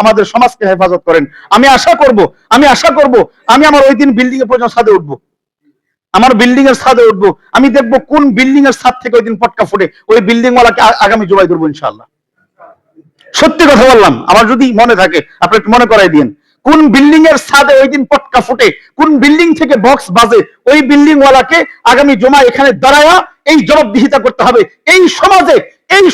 আমাদের সমাজকে হেফাজত করেন। আমি আশা করব আমি আমার ওই দিন বিল্ডিং এর পর্যন্ত ছাদে উঠবো, আমার বিল্ডিং এর ছাদে উঠবো, আমি দেখবো কোন বিল্ডিং এর ছাদ থেকে ওই দিন পটকা ফুটে, ওই বিল্ডিং ওয়ালাকে আগামী জুমায় ধরবো ইনশাআল্লাহ। সত্যি কথা বললাম, আমার যদি মনে থাকে আপনি একটু মনে করাই দিন, কোন বিল্ডিং এর ছাদে ওই দিন পটকা ফুটে, কোন বিল্ডিং থেকে বক্স বাজে, ওই বিল্ডিং ওয়ালাকে আগামী জুমা এখানে দাঁড়ায়া এই জবাবদিহিতা করতে হবে। এই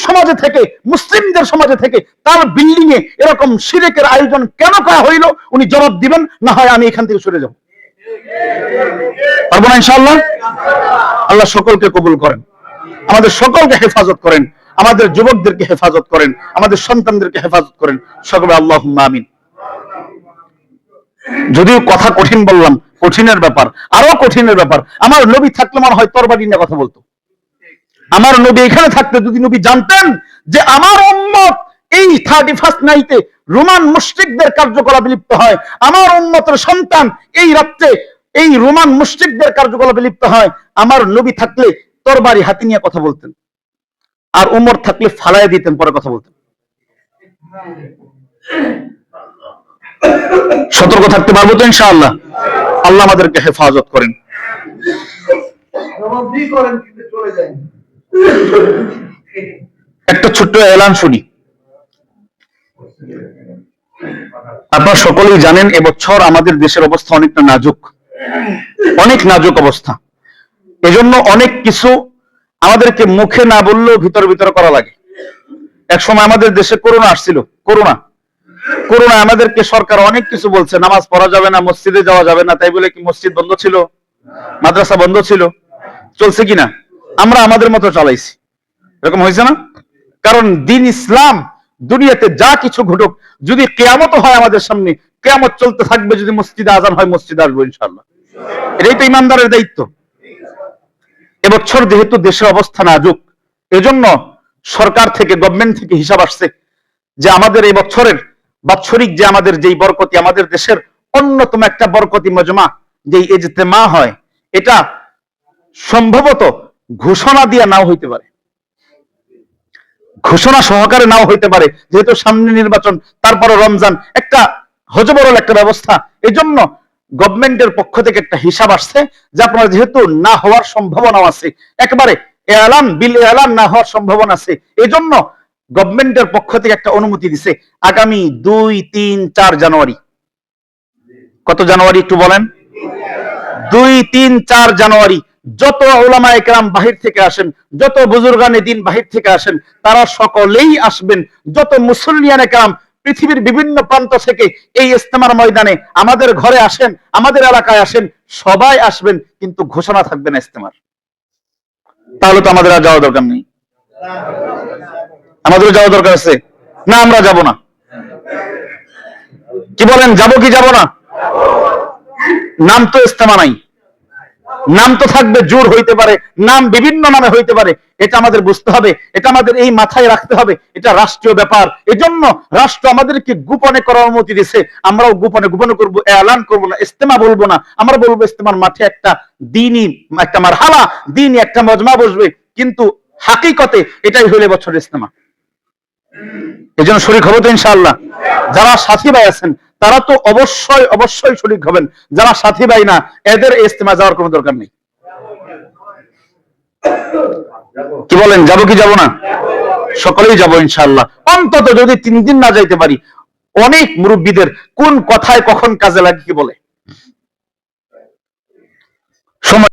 সমাজে থেকে, মুসলিমদের সমাজে থেকে তার বিল্ডিং এ এরকম শিরকের আয়োজন কেন করা হইল, উনি জবাব দিবেন, না হয় আমি এখান থেকে সরে যাব। পারবো না ইনশাআল্লাহ? আল্লাহ সকলকে কবুল করেন, আমাদের সকলকে হেফাজত করেন, আমাদের যুবকদেরকে হেফাজত করেন, আমাদের সন্তানদেরকে হেফাজত করেন, সকলে আল্লাহুম্মা আমিন। যদিও কথা কঠিন বললাম, কঠিনের ব্যাপার, আরো কঠিনের ব্যাপার। আমার নবী থাকলে মনে হয় তরবারি নিয়ে কথা বলতো। আমার নবী এখানে থাকতে যদি নবী জানতেন যে আমার উম্মত এই 31st নাইটে রোমান মুশরিকদের কার্যকলাপে লিপ্ত হয়, আমার উম্মতের সন্তান এই রাত্রে এই রোমান মুশরিকদের কার্যকলাপে লিপ্ত হয়, আমার নবী থাকলে তরবারি হাতে নিয়ে কথা বলতেন, আর উমর থাকলে ফালায় দিতেন, পরে কথা বলতেন। সতর্ক থাকতে পারবো তো ইনশাআল্লাহ? আল্লাহ আমাদেরকে হেফাজত করেন। একটা ছোট্ট এলান শুনি। আপনারা সকলেই জানেন এবছর আমাদের দেশের অবস্থা অনেকটা নাজুক, অনেক নাজুক অবস্থা। এজন্য অনেক কিছু আমাদেরকে মুখে না বললেও ভিতরে ভিতরে করা লাগে। এক সময় আমাদের দেশে করোনা আসছিল, করোনা আমাদেরকে সরকার অনেক কিছু বলছে, নামাজ পড়া যাবে না, মসজিদে যাওয়া যাবে না, তাই বলে কি মসজিদ বন্ধ ছিল, মাদ্রাসা বন্ধ ছিল? চলছে কিনা? আমরা আমাদের মতো চালাইছি, এরকম হয়েছে না? কারণ দিন ইসলাম দুনিয়াতে যা কিছু ঘটুক, যদি কিয়ামত হয় আমাদের সামনে, কিয়ামত চলতে থাকবে, যদি মসজিদে আজান হয় মসজিদে আসবো ইনশাআল্লাহ। এটাই তো ইমানদারের দায়িত্ব। এবছর যেহেতু দেশের অবস্থা নাজুক, এজন্য সরকার থেকে, গভর্নমেন্ট থেকে হিসাব আসছে যে আমাদের এই বছরের বাৎসরিক যে আমাদের যেই বরকতি, আমাদের দেশের অন্যতম একটা বরকতি মজমা যেই ইজতেমা হয়, এটা সম্ভবত ঘোষণা দিয়ে নাও হইতে পারে, ঘোষণা সহকারে নাও হইতে পারে, যেহেতু সামনে নির্বাচন, তারপরে রমজান, একটা হজবরল একটা ব্যবস্থা। এই জন্য গভর্নমেন্টের পক্ষ থেকে একটা হিসাব আসছে যে আপনারা যেহেতু না হওয়ার সম্ভাবনা আছে, একেবারে এলান না হওয়ার সম্ভাবনা আছে, এই জন্য গভর্নমেন্টের পক্ষ থেকে একটা অনুমতি দিছে আগামী 2, 3, 4 জানুয়ারি। কত জানুয়ারি একটু বলেন? 2, 3, 4 জানুয়ারি যত উলামায়ে কেরাম বাহির থেকে আসেন, যত বুজুর্গানে দিন বাহির থেকে আসেন, তারা সকলেই আসবেন। যত মুসল্লিয়ানে কেরাম পৃথিবীর বিভিন্ন প্রান্ত থেকে এই ইজতেমার ময়দানে আমাদের ঘরে আসেন, আমাদের এলাকায় আসেন, সবাই আসবেন, কিন্তু ঘোষণা থাকবে না ইজতেমার। তাহলে তো আমাদের আর যাওয়া দরকার নেই। আমাদেরও যাওয়া দরকার আছে না? আমরা যাব না? কি বলেন, যাব কি যাব না? নাম তো ইজতেমা নাই, নাম তো থাকবে, জোর হইতে পারে, নাম বিভিন্ন নামে হইতে পারে, এটা আমাদের বুঝতে হবে, এটা আমাদের এই মাথায় রাখতে হবে, এটা রাষ্ট্রীয় ব্যাপার। এজন্য রাষ্ট্র আমাদেরকে গোপনে করার অনুমতি দিয়েছে, আমরাও গোপনে গোপনে করব, এলান করব না, ইজতেমা বলবো না। আমরা বলবো ইজতেমার মাঠে একটা দ্বীনি একটা মারহালা, দ্বীনি একটা মজমা বসবে, কিন্তু হাকিকতে এটাই হইলে বছর ইজতেমা। এই জন্য শরীক হবো তো ইনশাআল্লাহ। যারা সাথী ভাই আছেন তারা তো অবশ্যই অবশ্যই শরীক হবেন, যারা সাথী ভাই না এদের ইজতেমা যাওয়ার কোনো দরকার নেই। কি বলেন, যাবো কি যাব না? সকলেই যাবো ইনশাআল্লাহ। অন্তত যদি 3 দিন না যাইতে পারি, অনেক মুরব্বীদের কোন কথায় কখন কাজে লাগে কি বলে।